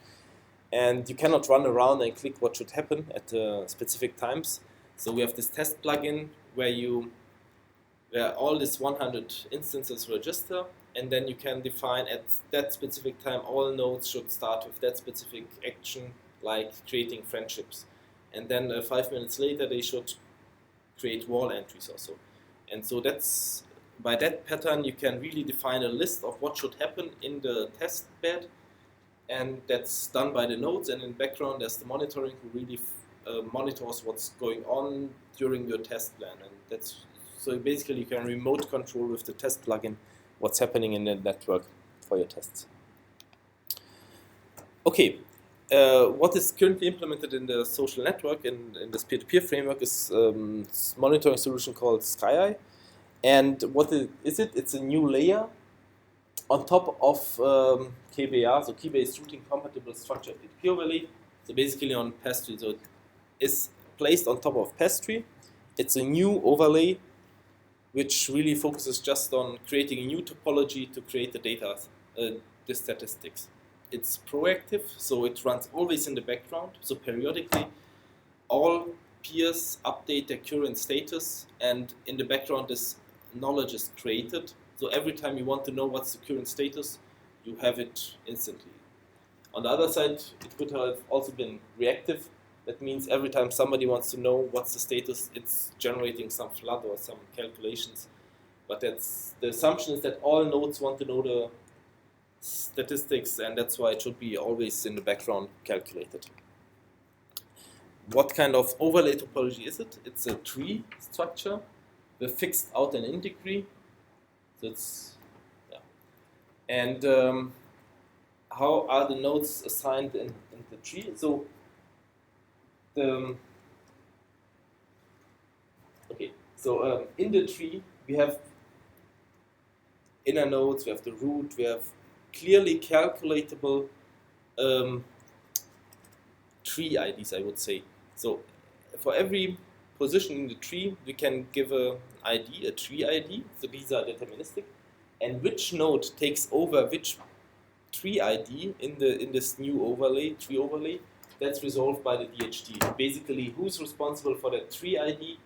And you cannot run around and click what should happen at specific times. So we have this test plugin where all these 100 instances register, and then you can define at that specific time all nodes should start with that specific action, like creating friendships. And then 5 minutes later they should create wall entries also. And so that's, by that pattern you can really define a list of what should happen in the test bed, and that's done by the nodes, and in background there's the monitoring who really monitors what's going on during your test plan. And that's, so basically you can remote control with the test plugin what's happening in the network for your tests. Okay. What is currently implemented in the social network in this peer-to-peer framework is a monitoring solution called SkyEye. And what is it? It's a new layer on top of KBR, so key-based routing compatible structured peer-to-peer overlay. So basically on Pastry, so it's placed on top of Pastry. It's a new overlay which really focuses just on creating a new topology to create the data, the statistics. It's proactive, so it runs always in the background. So periodically, all peers update their current status, and in the background, this knowledge is created. So every time you want to know what's the current status, you have it instantly. On the other side, it could have also been reactive. That means every time somebody wants to know what's the status, it's generating some flood or some calculations. But that's the assumption is that all nodes want to know the statistics, and that's why it should be always in the background calculated. what kind of overlay topology is it? It's a tree structure with fixed out and in degree. So it's, yeah. And how are the nodes assigned in the tree? So in the tree we have inner nodes, we have the root, we have clearly calculatable tree IDs, I would say. So for every position in the tree, we can give an ID, a tree ID. So these are deterministic, and which node takes over which tree ID in this new overlay, tree overlay, that's resolved by the DHT. Basically, who's responsible for that tree ID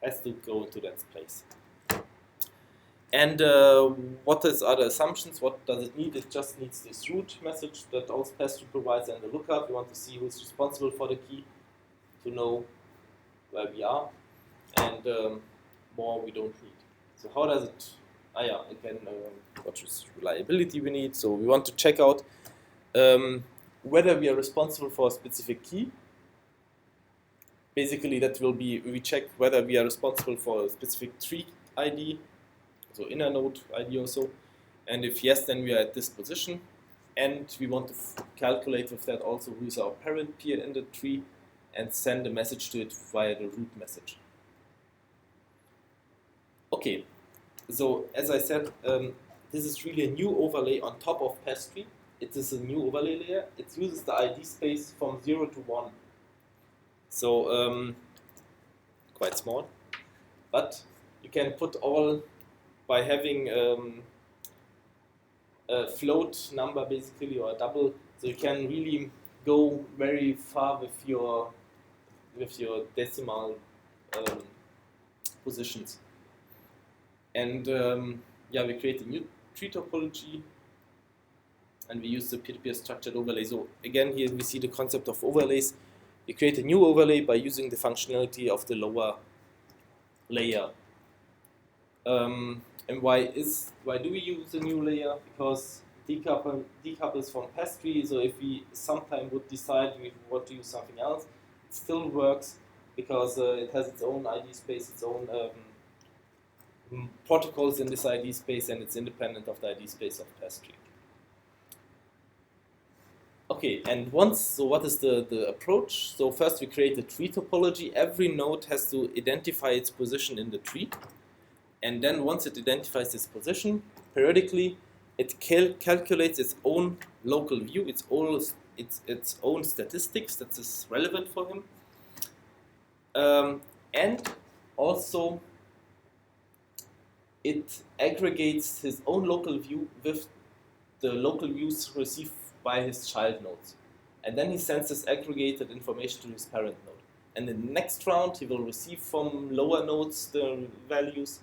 has to go into that place. And what is other assumptions? What does it need? It just needs this root message that also pastry provides and the lookup. We want to see who's responsible for the key to know where we are, and more we don't need. So how does it? Again, what is reliability we need? So we want to check out whether we are responsible for a specific key. Basically, that will be, we check whether we are responsible for a specific tree ID, so inner node ID also, and if yes, then we are at this position, and we want to calculate with that also who is our parent peer in the tree, and send a message to it via the root message. Okay, so as I said, this is really a new overlay on top of pastry. It is a new overlay layer. It uses the ID space from 0 to 1. So quite small, but you can put all by having a float number basically, or a double, so you can really go very far with your decimal positions. And we create a new tree topology, and we use the peer-to-peer structured overlay. So again, here we see the concept of overlays. We create a new overlay by using the functionality of the lower layer. And why do we use a new layer? Because decouples from pastry. So if we sometime would decide we want to use something else, it still works because it has its own ID space, its own protocols in this ID space, and it's independent of the ID space of pastry. Okay, and what is the approach? So first we create a tree topology. Every node has to identify its position in the tree. And then once it identifies its position, periodically it calculates its own local view, its own statistics that is relevant for him. And also it aggregates his own local view with the local views received by his child nodes. And then he sends this aggregated information to his parent node. And in the next round, he will receive from lower nodes the values.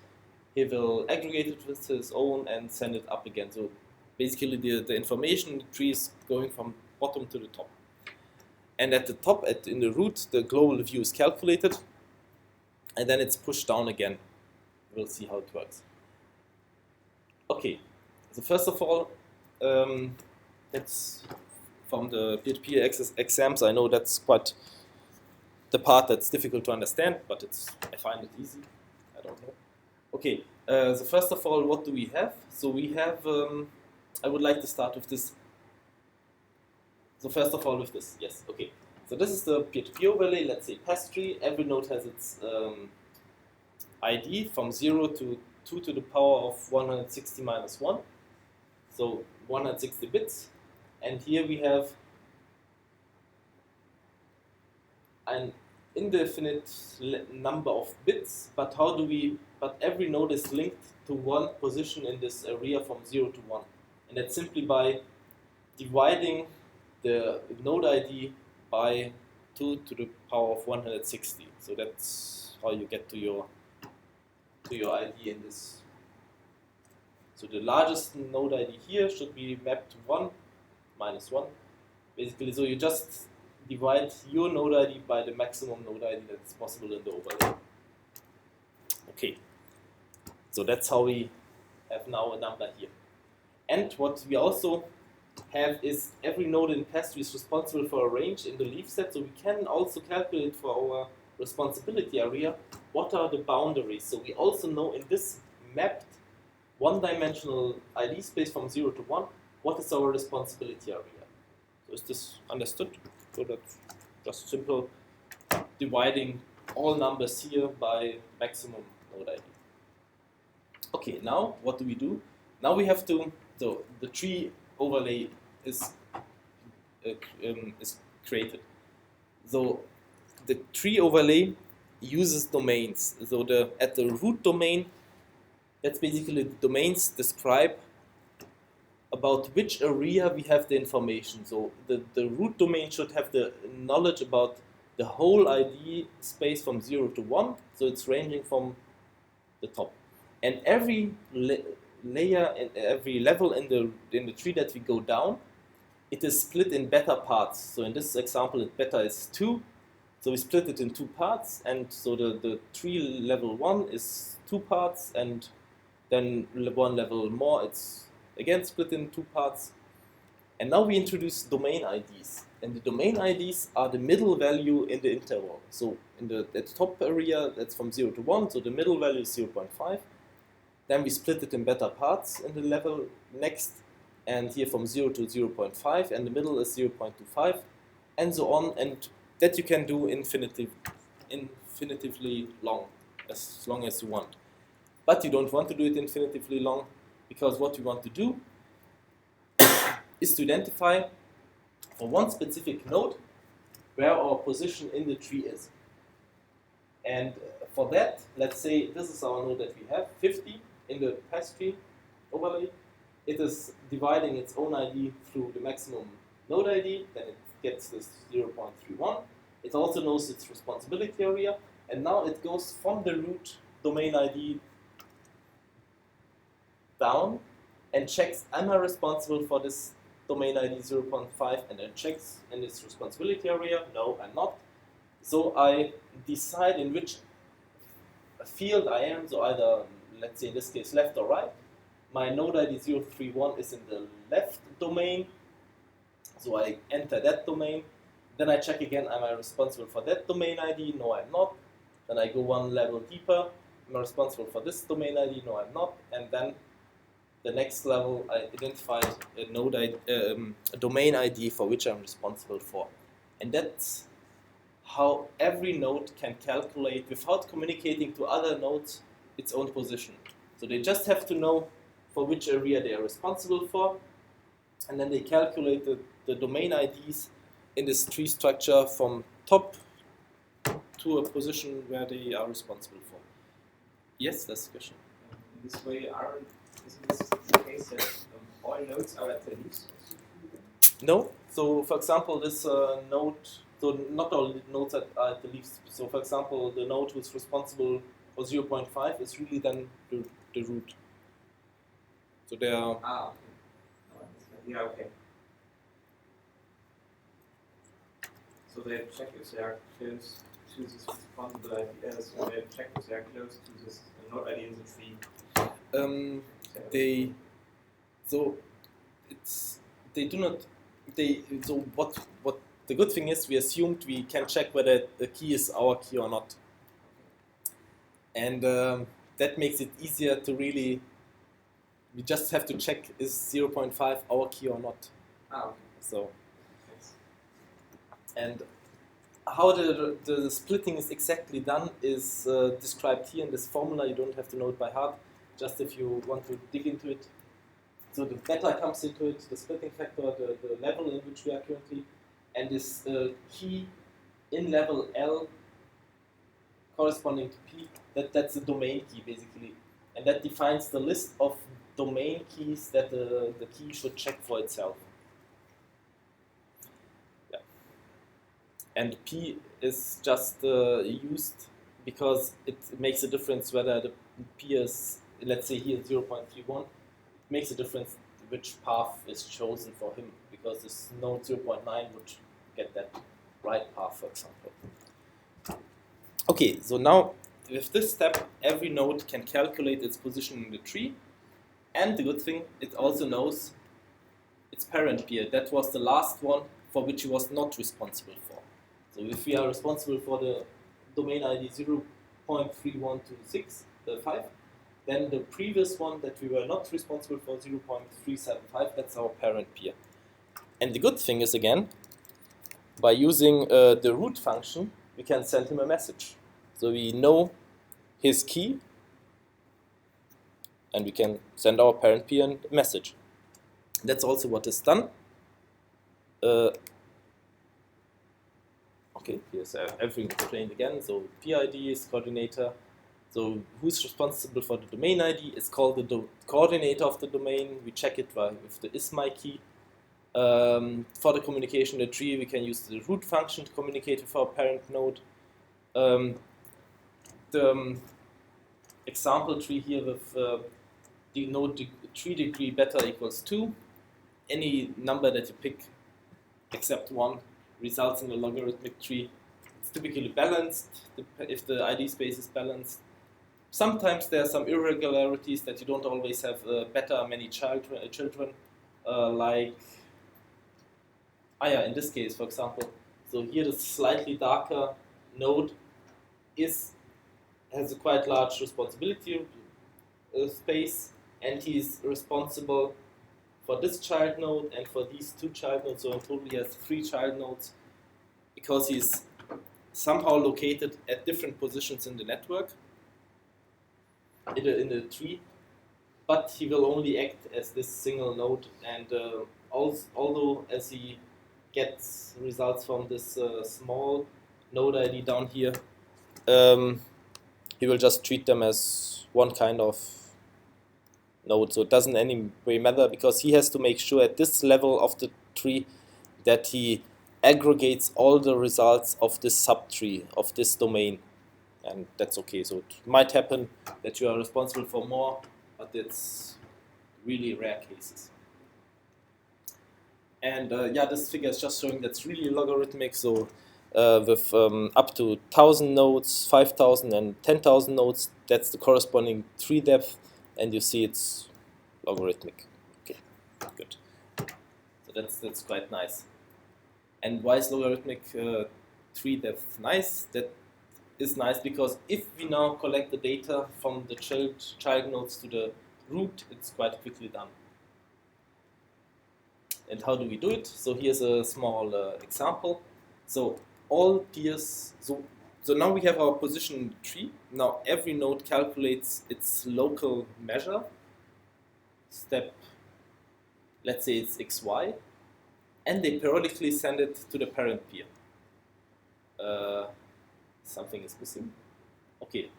He will aggregate it with his own and send it up again. So basically the information in the tree is going from bottom to the top. And at the top, in the root, the global view is calculated. And then it's pushed down again. We'll see how it works. Okay, so first of all, that's from the peer-to-peer exams. I know that's quite the part that's difficult to understand, but I find it easy. I don't know. Okay, so first of all, what do we have? So we have, I would like to start with this. So first of all with this, yes, okay. So this is the peer-to-peer overlay, let's say pastry. Every node has its ID from 0 to 2 to the power of 160 minus 1. So 160 bits. And here we have an indefinite number of bits, but every node is linked to one position in this area from 0 to 1. And that's simply by dividing the node ID by 2 to the power of 160. So that's how you get to your ID in this. So the largest node ID here should be mapped to 1 minus 1. Basically, so you just divide your node ID by the maximum node ID that's possible in the overlay. Okay, so that's how we have now a number here. And what we also have is every node in pass tree is responsible for a range in the leaf set, so we can also calculate for our responsibility area what are the boundaries. So we also know in this mapped one-dimensional ID space from 0 to 1, what is our responsibility area. So is this understood? So that's just simple dividing all numbers here by maximum node ID. Okay, now what do? Now we have to, so the tree overlay is created. So the tree overlay uses domains. So at the root domain, that's basically the domains describe about which area we have the information. So the root domain should have the knowledge about the whole ID space from 0 to 1, so it's ranging from the top. And every layer and every level in the tree that we go down, it is split in beta parts. So in this example, beta is 2, so we split it in 2 parts, and so the tree level 1 is 2 parts, and then one level more, it's again split in 2 parts. And now we introduce domain IDs. And the domain IDs are the middle value in the interval. So in the top area, that's from 0 to 1, so the middle value is 0.5. Then we split it in beta parts in the level next, and here from 0 to 0.5, and the middle is 0.25, and so on. And that you can do infinitively long as you want. But you don't want to do it infinitively long, because what you want to do is to identify for one specific node where our position in the tree is. And for that, let's say this is our node that we have, 50 in the pass tree overlay. It is dividing its own ID through the maximum node ID, then it gets this 0.31. It also knows its responsibility area, and now it goes from the root domain ID down and checks, am I responsible for this domain ID 0.5, and then checks in its responsibility area, no, I'm not. So I decide in which field I am, so either, let's say in this case, left or right. My node ID 031 is in the left domain, so I enter that domain. Then I check again, am I responsible for that domain ID? No, I'm not. Then I go one level deeper, am I responsible for this domain ID? No, I'm not. And then the next level, I identify a node ID, a domain ID for which I'm responsible for. And that's how every node can calculate, without communicating to other nodes, its own position. So they just have to know for which area they are responsible for, and then they calculate the domain IDs in this tree structure from top to a position where they are responsible for. Yes, that's the question. In this way, isn't this the case that all nodes are at the leaves? No. So, for example, this node, so not all nodes are at the leaves. So, for example, the node who's responsible for 0.5 is really then the root. So they are. Ah, okay. Yeah, okay. So they check if they are close to this responsible ID. So they check if they are close to this node ID in the tree. So what the good thing is, we assumed we can check whether the key is our key or not, and that makes it easier to really. We just have to check, is 0.5 our key or not. Ah, okay. So, and how the splitting is exactly done is described here in this formula. You don't have to know it by heart, just if you want to dig into it. So the beta comes into it, the splitting factor, the level in which we are currently, and this key in level L corresponding to P, that's the domain key basically. And that defines the list of domain keys that the key should check for itself. Yeah. And P is just used because it makes a difference whether the P is, let's say here 0.31, it makes a difference which path is chosen for him, because this node 0.9 would get that right path, for example. Okay, so now with this step, every node can calculate its position in the tree, and the good thing, it also knows its parent peer. That was the last one for which he was not responsible for. So if we are responsible for the domain ID 0.3126.5, then the previous one that we were not responsible for, 0.375, that's our parent peer. And the good thing is, again, by using the root function, we can send him a message. So we know his key, and we can send our parent peer a message. That's also what is done. Okay, here's everything explained again. So PID is coordinator. So who's responsible for the domain ID? It's called the coordinator of the domain. We check it with the ismy key. For the communication in the tree, we can use the root function to communicate with our parent node. The example tree here with the node tree degree beta equals 2. Any number that you pick except 1 results in a logarithmic tree. It's typically balanced if the ID space is balanced. Sometimes there are some irregularities that you don't always have beta many children, in this case, for example. So here the slightly darker node has a quite large responsibility space, and he's responsible for this child node and for these 2 child nodes. So in total he has 3 child nodes because he's somehow located at different positions in the network, in the tree, but he will only act as this single node. And although as he gets results from this small node ID down here, he will just treat them as one kind of node. So it doesn't any way matter, because he has to make sure at this level of the tree that he aggregates all the results of this subtree, of this domain. And that's okay. So it might happen that you are responsible for more, but it's really rare cases. And this figure is just showing that's really logarithmic. So with up to 1,000 nodes, 5,000 and 10,000 nodes, that's the corresponding tree depth, and you see it's logarithmic. Okay, good. So that's quite nice. And why is logarithmic tree depth nice? That is nice because if we now collect the data from the child nodes to the root, it's quite quickly done. And how do we do it? So here's a small example. So all peers, so now we have our position in the tree. Now every node calculates its local measure, step, let's say it's xy, and they periodically send it to the parent peer. Something is missing. Okay.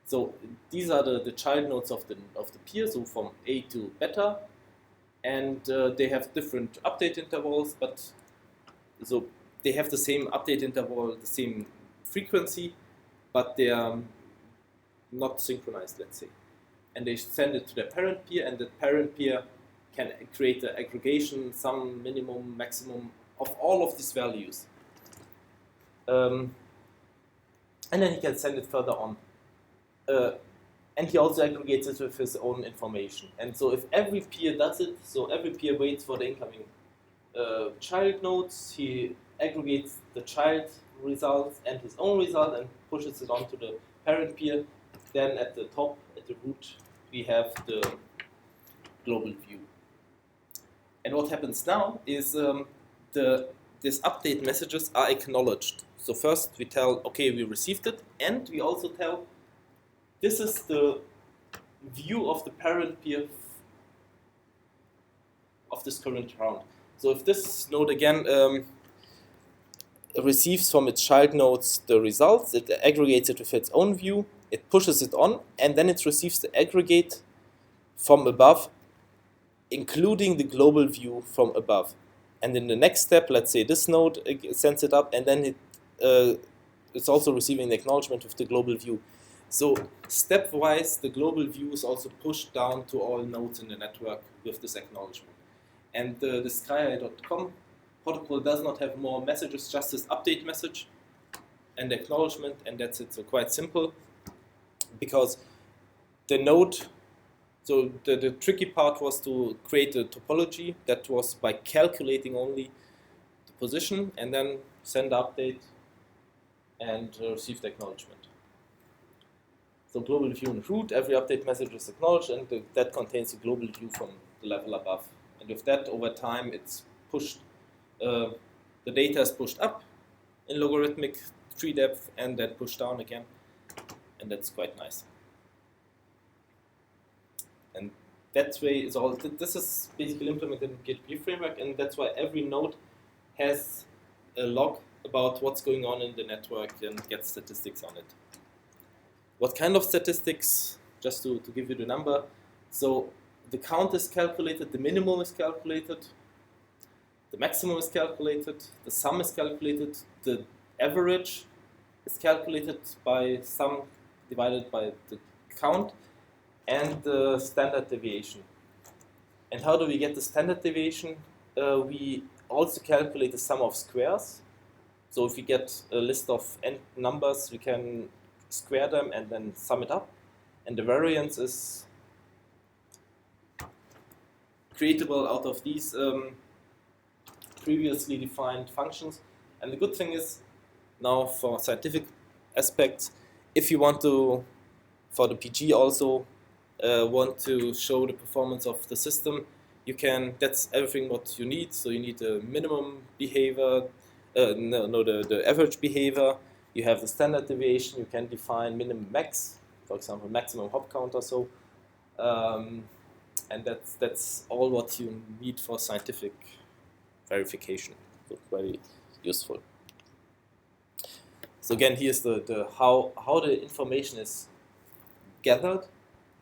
So these are the child nodes of the peer, so from A to beta, and they have different update intervals, but so they have the same update interval, the same frequency, but they are not synchronized, let's say. And they send it to their parent peer, and the parent peer can create an aggregation, sum, minimum, maximum of all of these values. And then he can send it further on. And he also aggregates it with his own information. And so if every peer does it, so every peer waits for the incoming child nodes, he aggregates the child results and his own result and pushes it on to the parent peer. Then at the top, at the root, we have the global view. And what happens now is these update messages are acknowledged. So first we tell, okay, we received it, and we also tell, this is the view of the parent peer of this current round. So if this node again receives from its child nodes the results, it aggregates it with its own view, it pushes it on, and then it receives the aggregate from above, including the global view from above. And in the next step, let's say this node sends it up, and then it's also receiving the acknowledgement with the global view. So stepwise, the global view is also pushed down to all nodes in the network with this acknowledgement. And the sky.com protocol does not have more messages, just this update message and acknowledgement, and that's it. So quite simple, because the node So the tricky part was to create a topology that was by calculating only the position and then send update and receive the acknowledgement. So global view and root, every update message is acknowledged, and that contains a global view from the level above. And with that, over time, it's pushed, the data is pushed up in logarithmic tree depth and then pushed down again. And that's quite nice. And that way is all, this is basically implemented in the PHP framework, and that's why every node has a log about what's going on in the network and gets statistics on it. What kind of statistics? Just to give you the number. So the count is calculated, the minimum is calculated, the maximum is calculated, the sum is calculated, the average is calculated by sum divided by the count, and the standard deviation. And how do we get the standard deviation? We also calculate the sum of squares. So if we get a list of n numbers, we can square them and then sum it up. And the variance is creatable out of these previously defined functions. And the good thing is, now for scientific aspects, if you want to, for the PG also, want to show the performance of the system, you can, that's everything what you need. So you need the minimum behavior, the average behavior. You have the standard deviation. You can define minimum max, for example, maximum hop count or so, and that's all what you need for scientific verification. So very useful. So again, here's the how the information is gathered.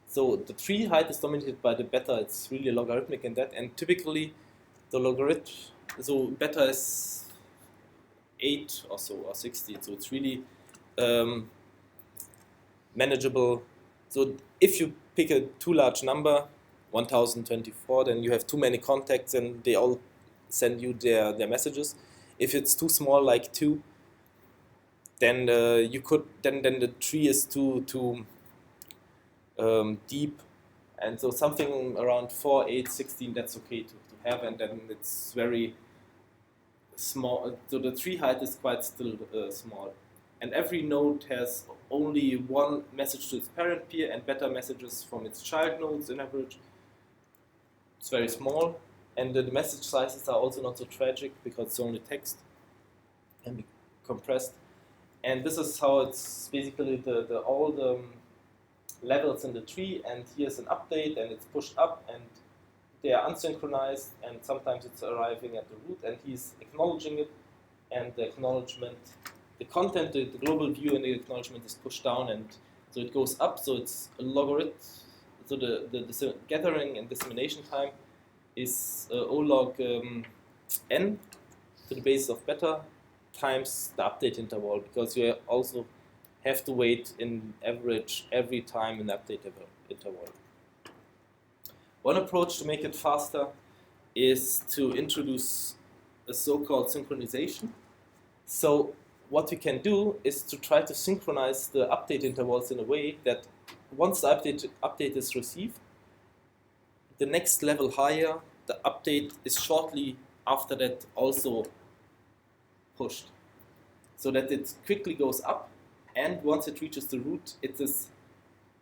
So the tree height is dominated by the beta. It's really logarithmic in that, and typically the logarithm. So beta is 8 or so, or 16, so it's really manageable. So if you pick a too large number, 1024, then you have too many contacts and they all send you their messages. If it's too small, like 2, then you could then the tree is too deep, and so something around 4, 8, 16, that's okay to have, and then it's very small, so the tree height is quite still small. And every node has only one message to its parent peer and beta messages from its child nodes in average. It's very small, and the message sizes are also not so tragic because it's only text and be compressed. And this is how it's basically all the levels in the tree, and here's an update and it's pushed up and they are unsynchronized, and sometimes it's arriving at the root and he's acknowledging it, and the acknowledgement, the content, the global view and the acknowledgement is pushed down, and so it goes up, so it's a logarithm. So the gathering and dissemination time is O log n to the basis of beta times the update interval, because you also have to wait in average every time in the update interval. One approach to make it faster is to introduce a so-called synchronization. So what we can do is to try to synchronize the update intervals in a way that once the update is received, the next level higher, the update is shortly after that also pushed, so that it quickly goes up, and once it reaches the root,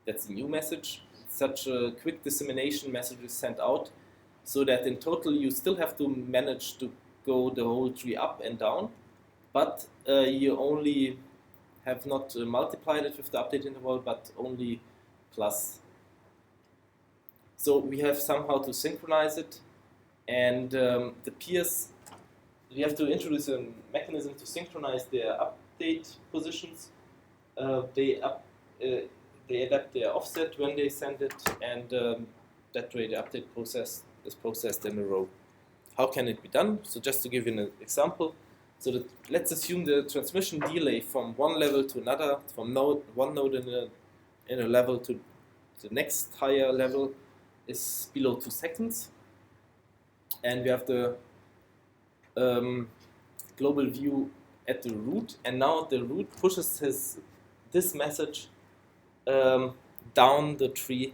that's a new message. Such a quick dissemination message is sent out, so that in total you still have to manage to go the whole tree up and down, but you only have not multiplied it with the update interval, but only plus. So we have somehow to synchronize it, and the peers, we have to introduce a mechanism to synchronize their update positions. They adapt their offset when they send it, and that way the update process is processed in a row. How can it be done? So just to give you an example, so let's assume the transmission delay from one level to another, from one node in a level to the next higher level is below 2 seconds, and we have the global view at the root, and now the root pushes this message down the tree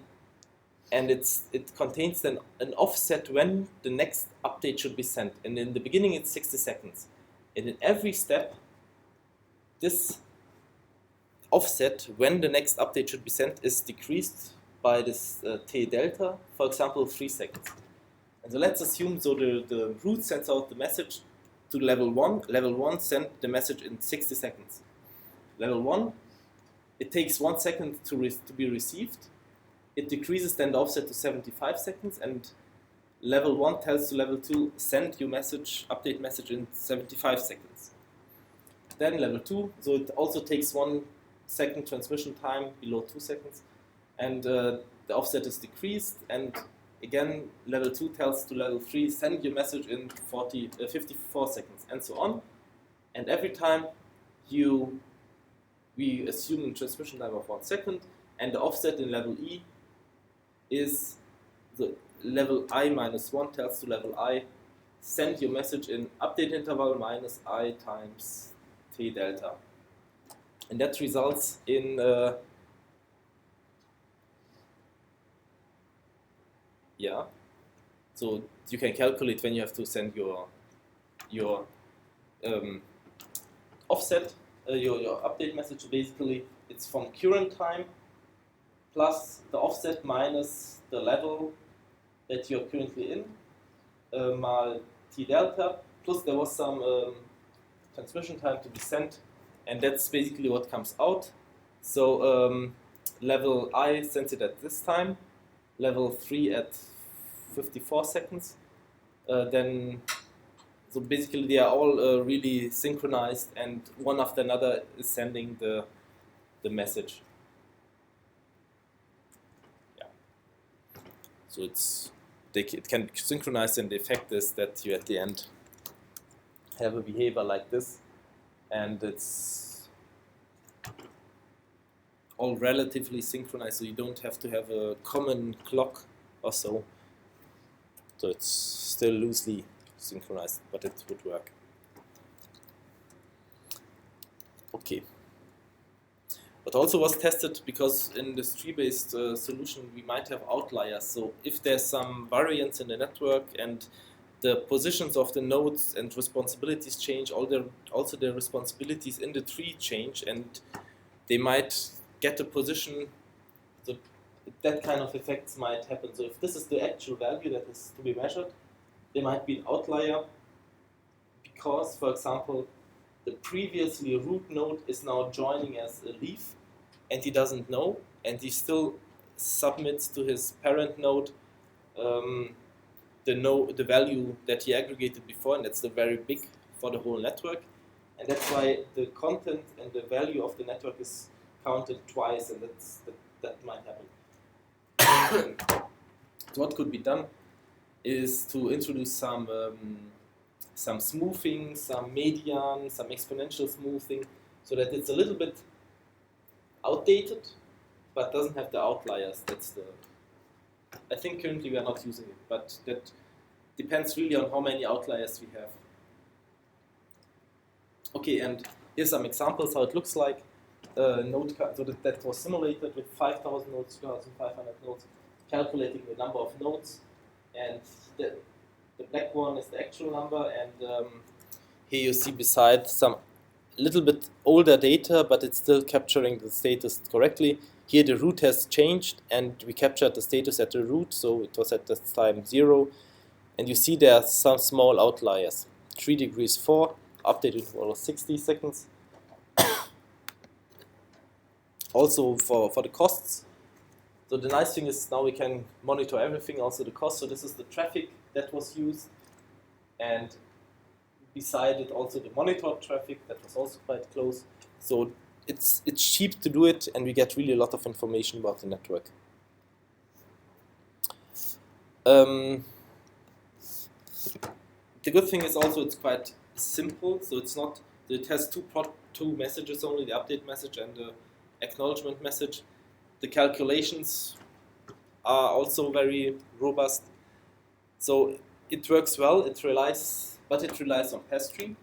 and it contains then an offset when the next update should be sent. And in the beginning, it's 60 seconds. And in every step, this offset when the next update should be sent is decreased by this t delta, for example, 3 seconds. And so let's assume the root sends out the message to level 1. Level 1 sent the message in 60 seconds. Level 1, it takes 1 second to be received. It decreases then the offset to 75 seconds, and level 1 tells to level 2, send your message, update message in 75 seconds. Then level 2, so it also takes 1 second transmission time below 2 seconds, and the offset is decreased, and again level 2 tells to level 3, send your message in 54 seconds, and so on. And every time we assume a transmission time of 1 second, and the offset in level E is the level I minus 1 tells to level I, send your message in update interval minus I times t delta. And that results in so you can calculate when you have to send your offset, your update message. Basically, it's from current time plus the offset minus the level that you're currently in, mal t delta, plus there was some transmission time to be sent, and that's basically what comes out. So level I sends it at this time, level 3 at 54 seconds. Then, so basically they are all really synchronized, and one after another is sending the message. Yeah. So it can be synchronized, and the effect is that you at the end have a behavior like this, and it's all relatively synchronized, so you don't have to have a common clock or so. So it's still loosely synchronized, but it would work. Okay. But also was tested because in this tree-based solution we might have outliers. So if there's some variance in the network and the positions of the nodes and responsibilities change, also the responsibilities in the tree change, and they might get a position, so that kind of effects might happen. So if this is the actual value that is to be measured, there might be an outlier because, for example, the previously root node is now joining as a leaf, and he doesn't know, and he still submits to his parent node the value that he aggregated before, and that's very big for the whole network, and that's why the content and the value of the network is counted twice, and that might happen. So what could be done is to introduce some smoothing, some median, some exponential smoothing, so that it's a little bit outdated, but doesn't have the outliers. I think currently we are not using it, but that depends really on how many outliers we have. Okay, and here's some examples how it looks like. Node, so that was simulated with 5,000 nodes, 2,500 nodes, calculating the number of nodes, and the black one is the actual number, and here you see beside some little bit older data, but it's still capturing the status correctly. Here the root has changed, and we captured the status at the root, so it was at this time 0, and you see there are some small outliers. 3 degrees 4, updated for 60 seconds. Also for the costs. So the nice thing is now we can monitor everything, also the cost. So this is the traffic that was used, and beside it also the monitored traffic that was also quite close. So it's cheap to do it, and we get really a lot of information about the network. The good thing is also it's quite simple. So it's not. It has two messages only: the update message and the acknowledgement message. The calculations are also very robust. So it works well. It relies on pastry.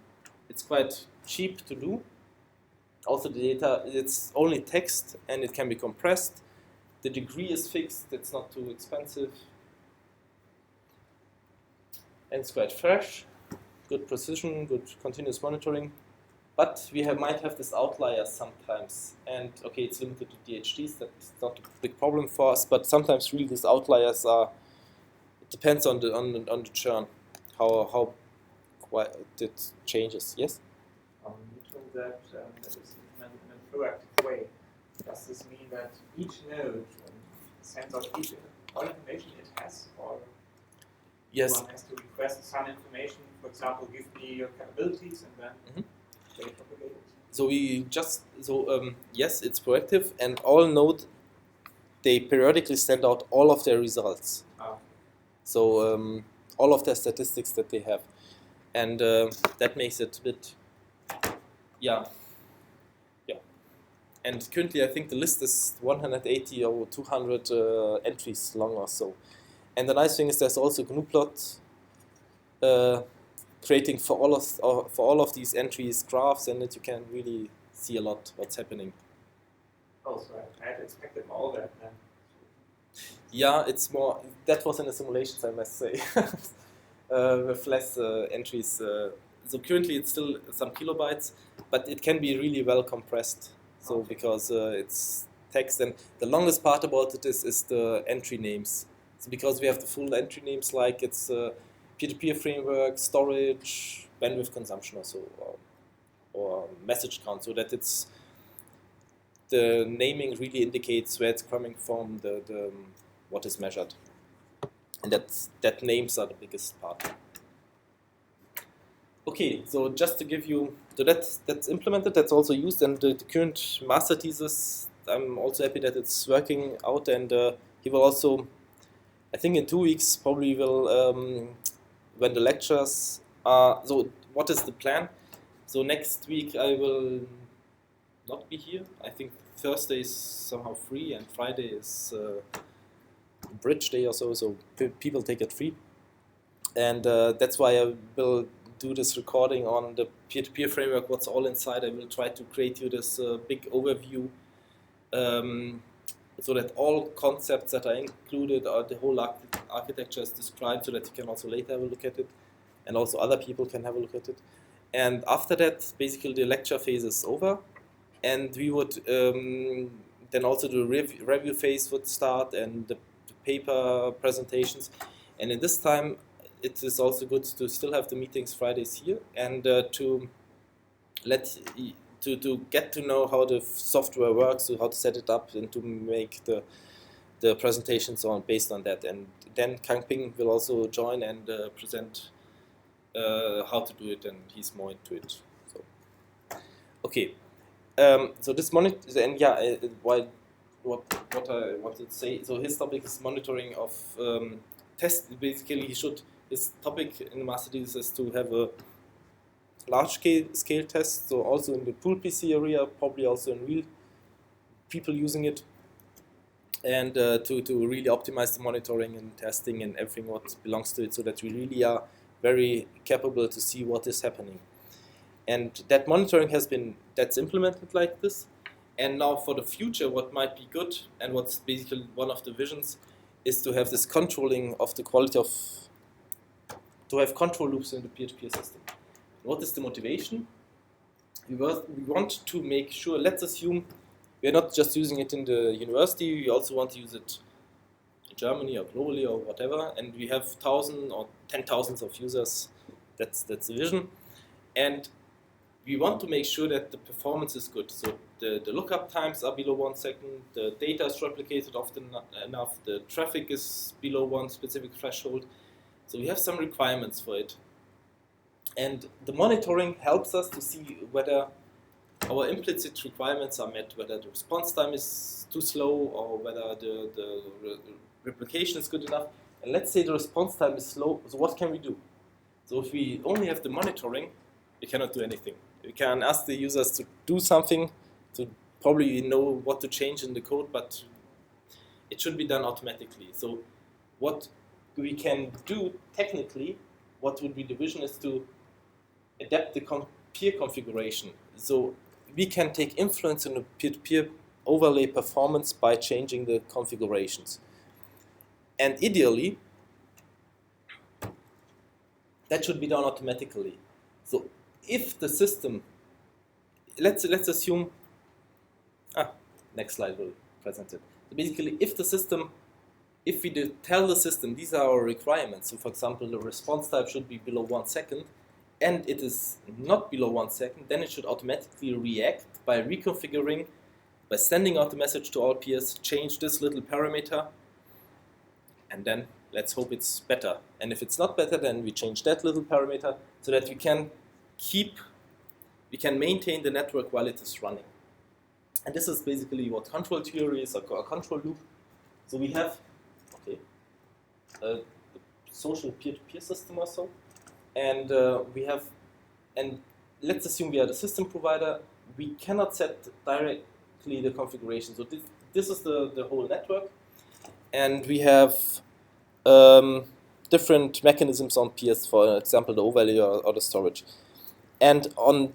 It's quite cheap to do. Also the data, it's only text and it can be compressed. The degree is fixed, it's not too expensive. And it's quite fresh, good precision, good continuous monitoring. But we might have this outlier sometimes. And okay, it's limited to DHTs, that's not a big problem for us, but sometimes really these outliers are, it depends on the churn, how quite it changes. Yes? You told that that is implemented in a proactive way. Does this mean that each node sends out all information it has, or yes. one has to request some information, for example, give me your capabilities, and then they propagate it? So yes, it's proactive, and all nodes, they periodically send out all of their results. So all of their statistics that they have. And that makes it a bit, yeah. And currently, I think the list is 180 or 200 entries long or so. And the nice thing is there's also GNU plot creating for all of these entries graphs, and you can really see a lot what's happening. Oh, so I had expected all that then. Yeah, it's more. That was in the simulations, I must say, with less entries. So currently it's still some kilobytes, but it can be really well compressed. So because it's text, and the longest part about it is the entry names. So because we have the full entry names, like it's peer-to-peer framework, storage, bandwidth consumption, also, or message count, so that it's the naming really indicates where it's coming from, the what is measured, and that names are the biggest part. Okay, so just to give you, so that's implemented, that's also used, and the current master thesis, I'm also happy that it's working out, and he will also, I think in 2 weeks probably will, when the lectures are, so what is the plan? So next week I will not be here. I think Thursday is somehow free, and Friday is bridge day or so people take it free. And that's why I will do this recording on the peer-to-peer framework, what's all inside. I will try to create you this big overview so that all concepts that are included, or the whole architecture is described, so that you can also later have a look at it, and also other people can have a look at it. And after that, basically the lecture phase is over, and we would then also the review phase would start, and the paper presentations. And in this time, it is also good to still have the meetings Fridays here, and to get to know how the software works, so how to set it up, and to make the presentations based on that. And then Kang Ping will also join and present how to do it, and he's more into it. So okay, so this monitor, and yeah, what I wanted to say. So his topic is monitoring of test. Basically, his topic in the master thesis is to have a large scale test. So also in the pool PC area, probably also in real people using it, and to really optimize the monitoring and testing and everything what belongs to it, so that we really are very capable to see what is happening. And that monitoring that's implemented like this. And now for the future, what might be good, and what's basically one of the visions, is to have this controlling of the quality of, to have control loops in the peer-to-peer system. What is the motivation? We want to make sure, let's assume we're not just using it in the university, we also want to use it in Germany or globally or whatever, and we have 1,000 or 10,000 of users, that's the vision. And we want to make sure that the performance is good. So the lookup times are below 1 second, the data is replicated often enough, the traffic is below one specific threshold. So we have some requirements for it. And the monitoring helps us to see whether our implicit requirements are met, whether the response time is too slow, or whether the replication is good enough. And let's say the response time is slow, so what can we do? So if we only have the monitoring, we cannot do anything. We can ask the users to do something, to probably know what to change in the code, but it should be done automatically. So what we can do technically, what would be the vision, is to adapt the peer configuration. So we can take influence in the peer-to-peer overlay performance by changing the configurations. And ideally, that should be done automatically. So if the system, let's assume, next slide will present it. So basically, if we tell the system these are our requirements, so for example, the response time should be below 1 second, and it is not below 1 second, then it should automatically react by reconfiguring, by sending out the message to all peers, change this little parameter, and then let's hope it's better. And if it's not better, then we change that little parameter so that we can maintain the network while it is running. And this is basically what control theory is, or a control loop. So we have, a social peer-to-peer system or so, and and let's assume we are the system provider. We cannot set directly the configuration. So this is the whole network, and we have different mechanisms on peers, for example, the overlay or the storage. And on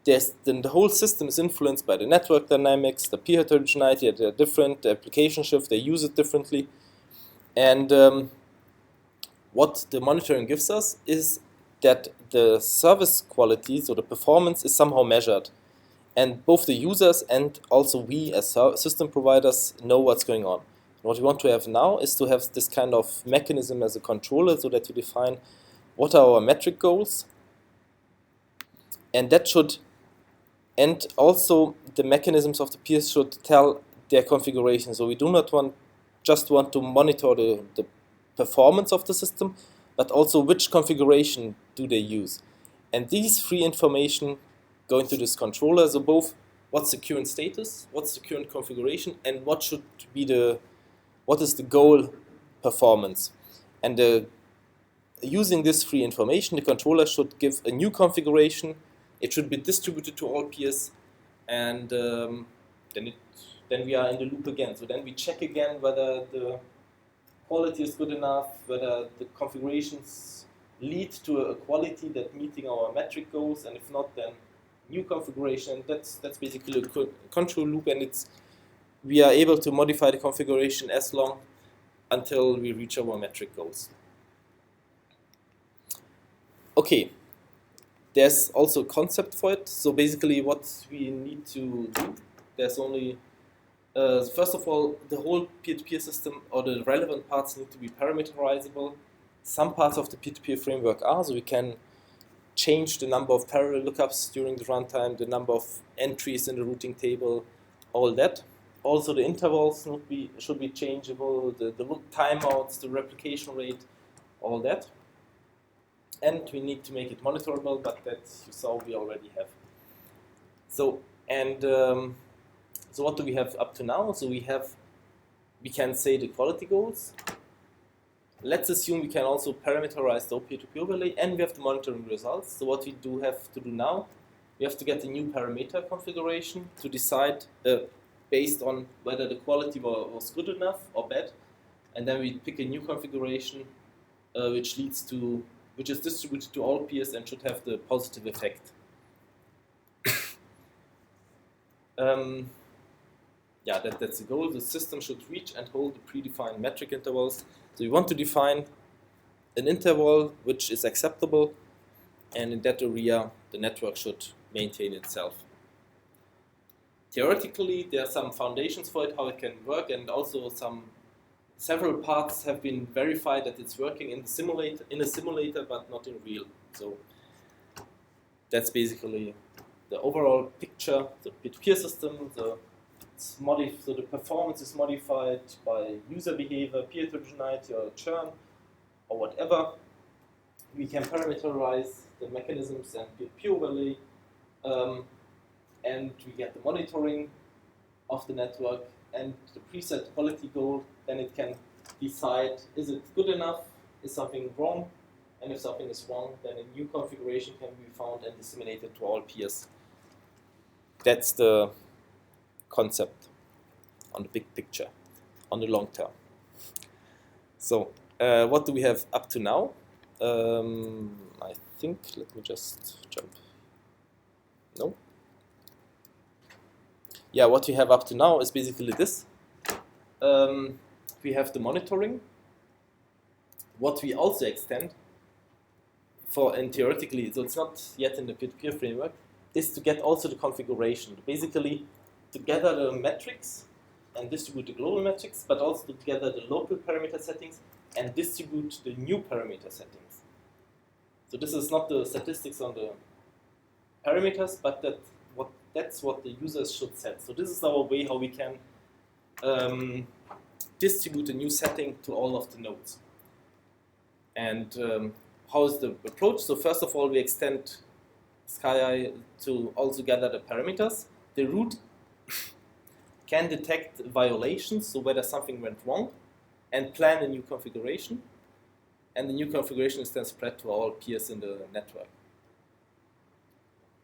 this, then the whole system is influenced by the network dynamics, the peer heterogeneity. They're different, the application shift, they use it differently. And what the monitoring gives us is that the service quality, so the performance, is somehow measured. And both the users and also we as system providers know what's going on. What we want to have now is to have this kind of mechanism as a controller so that you define what are our metric goals. And that should, and also the mechanisms of the peers should tell their configuration. So we do not just want to monitor the performance of the system, but also which configuration do they use. And these three information go into this controller. So both what's the current status, what's the current configuration, and what is the goal performance. And using this three information, the controller should give a new configuration. It should be distributed to all peers, and then we are in the loop again. So then we check again whether the quality is good enough, whether the configurations lead to a quality that meeting our metric goals, and if not, then new configuration. That's basically a control loop, and we are able to modify the configuration as long until we reach our metric goals. Okay, there's also a concept for it. So basically what we need to do, there's only, first of all, the whole peer-to-peer system or the relevant parts need to be parameterizable. Some parts of the peer-to-peer framework are, so we can change the number of parallel lookups during the runtime, the number of entries in the routing table, all that. Also the intervals should be changeable, the timeouts, the replication rate, all that. And we need to make it monitorable, but that you saw we already have. So what do we have up to now? So we can say the quality goals. Let's assume we can also parameterize the peer-to-peer overlay, and we have the monitoring results. So what we have to do now, we have to get a new parameter configuration to decide based on whether the quality was good enough or bad, and then we pick a new configuration which is distributed to all peers and should have the positive effect. Yeah, that's the goal. The system should reach and hold the predefined metric intervals. So we want to define an interval which is acceptable, and in that area the network should maintain itself. Theoretically, there are some foundations for it, how it can work, and also several parts have been verified that it's working in a simulator, but not in real. So that's basically the overall picture. The peer-to-peer system, so the performance is modified by user behavior, peer heterogeneity, or churn, or whatever. We can parameterize the mechanisms and peer overlay, and we get the monitoring of the network and the preset quality goal. Then it can decide, is it good enough, is something wrong, and if something is wrong, then a new configuration can be found and disseminated to all peers. That's the concept on the big picture, on the long term. So what do we have up to now? I think, let me just jump. No? yeah, what we have up to now is basically this. We have the monitoring. What we also extend and theoretically, so it's not yet in the peer-to-peer framework, is to get also the configuration. Basically, to gather the metrics and distribute the global metrics, but also to gather the local parameter settings and distribute the new parameter settings. So this is not the statistics on the parameters, but that's what the users should set. So this is our way how we can distribute a new setting to all of the nodes. And how is the approach? So first of all, we extend SkyEye to also gather the parameters. The root can detect violations, so whether something went wrong, and plan a new configuration. And the new configuration is then spread to all peers in the network.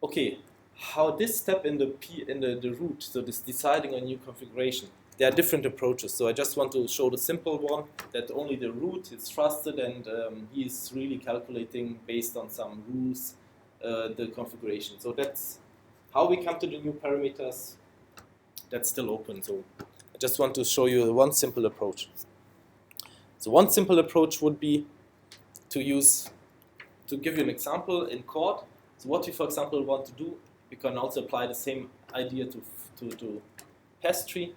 Okay, how this step in the root, so this deciding on new configuration, there are different approaches. So I just want to show the simple one, that only the root is trusted and he is really calculating based on some rules the configuration. So that's how we come to the new parameters. That's still open. So I just want to show you one simple approach. So one simple approach would be to give you an example in Chord. So what we, for example, want to do, we can also apply the same idea to Pastry,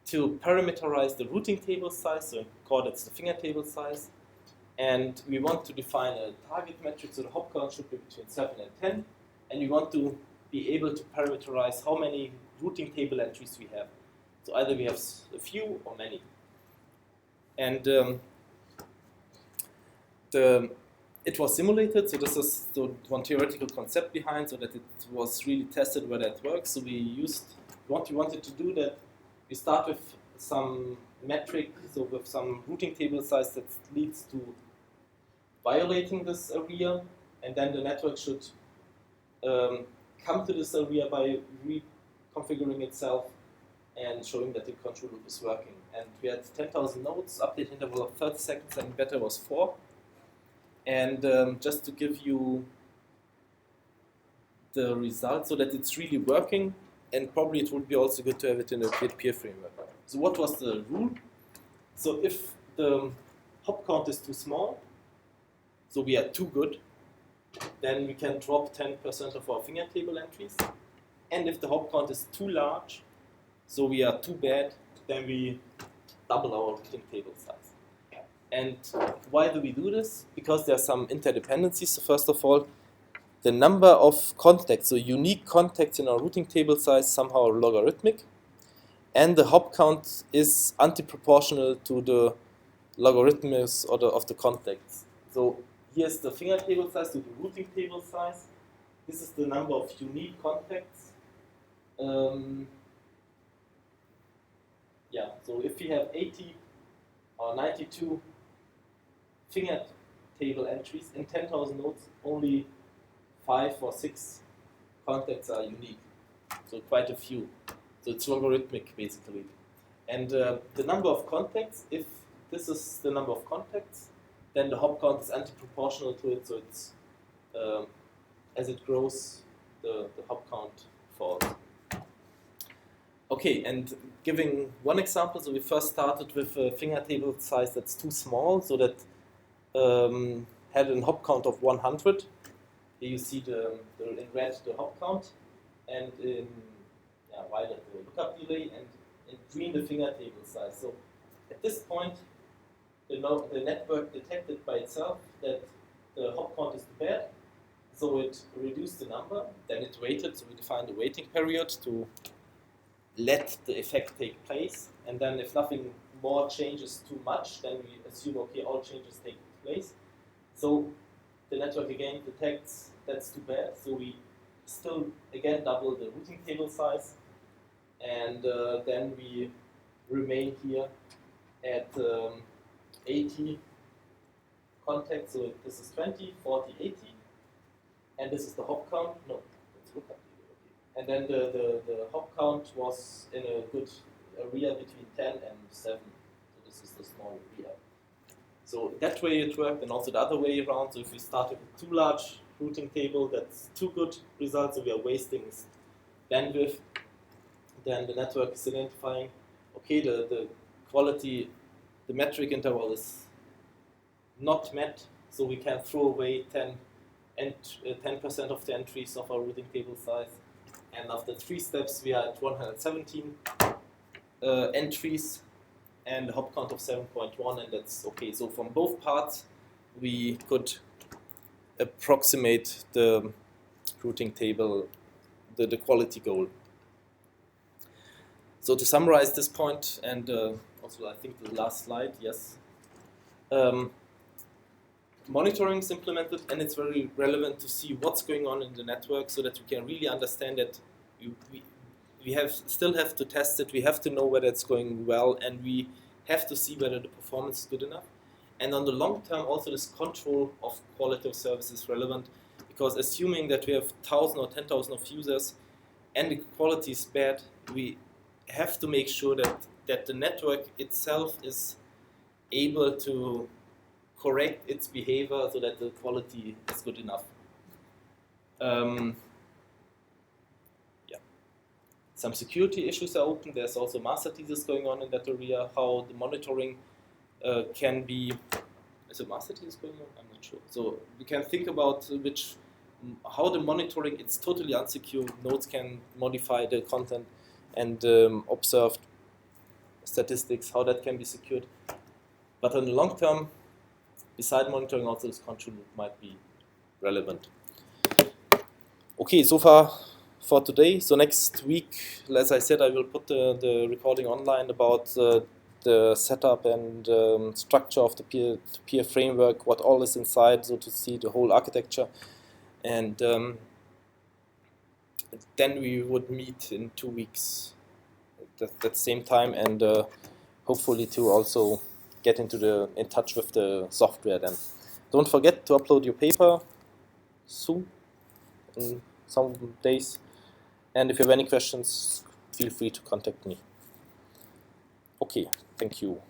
to parameterize the routing table size. So in Chord, it's the finger table size. And we want to define a target metric, so the hop count should be between 7 and 10. And we want to be able to parameterize how many routing table entries we have. So either we have a few or many. And it was simulated, so this is the one theoretical concept behind, so that it was really tested whether it works. So what we wanted to do that we start with some metric, so with some routing table size that leads to violating this area, and then the network should come to this area by reconfiguring itself and showing that the control loop is working. And we had 10,000 nodes, update interval of 30 seconds, and better was 4. And just to give you the result so that it's really working, and probably it would be also good to have it in a peer-to-peer framework. So what was the rule? So if the hop count is too small, so we are too good, then we can drop 10% of our finger table entries. And if the hop count is too large, so we are too bad, then we double our routing table size. And why do we do this? Because there are some interdependencies. So first of all, the number of contacts, so unique contacts in our routing table size, somehow logarithmic. And the hop count is anti-proportional to the logarithms of the contacts. So here's the finger table size to the routing table size. This is the number of unique contacts. So if we have 80 or 92 finger table entries in 10,000 nodes, only 5 or 6 contacts are unique. So quite a few. So it's logarithmic basically. And the number of contacts, if this is the number of contacts, then the hop count is anti-proportional to it. So it's as it grows, the hop count falls. Okay, and giving one example, so we first started with a finger table size that's too small, so that had a hop count of 100. Here you see in red the hop count, and in violet the lookup delay, and in green the finger table size. So at this point, the network detected by itself that the hop count is too bad, so it reduced the number, then it waited, so we defined a waiting period to let the effect take place, and then if nothing more changes too much, then we assume, okay, all changes take place. So the network again detects that's too bad, so we still again double the routing table size, and then we remain here at 80 contacts, so this is 20, 40, 80, and this is the hop count, no, let's look up here, okay. And then the hop count was in a good area between 10 and 7, so this is the small area. So that way it worked, and also the other way around, so if we start with a too large routing table, that's too good results, so we are wasting bandwidth. then the network is identifying, okay, the quality, the metric interval is not met, so we can throw away 10% of the entries of our routing table size. And after 3 steps, we are at 117 entries and a hop count of 7.1, and that's okay. So from both parts, we could approximate the routing table, the quality goal. So to summarize this point, and also I think the last slide, yes. Monitoring is implemented, and it's very relevant to see what's going on in the network so that we can really understand that we still have to test it, we have to know whether it's going well, and we have to see whether the performance is good enough. And on the long term, also this control of quality of service is relevant, because assuming that we have 1,000 or 10,000 of users and the quality is bad, we have to make sure that the network itself is able to correct its behavior so that the quality is good enough. Some security issues are open. There's also master thesis going on in that area, how the monitoring can be. Is a master thesis going on? I'm not sure. So we can think about how the monitoring, it's totally unsecure. Nodes can modify the content and observe statistics, how that can be secured. But in the long term, beside monitoring, also this control might be relevant. Okay, so far for today. So next week, as I said, I will put the recording online about the setup and structure of the peer-to-peer framework, what all is inside, so to see the whole architecture. And then we would meet in 2 weeks at the same time, and hopefully to also get in touch with the software then. Don't forget to upload your paper soon, in some days. And if you have any questions, feel free to contact me. Okay, thank you.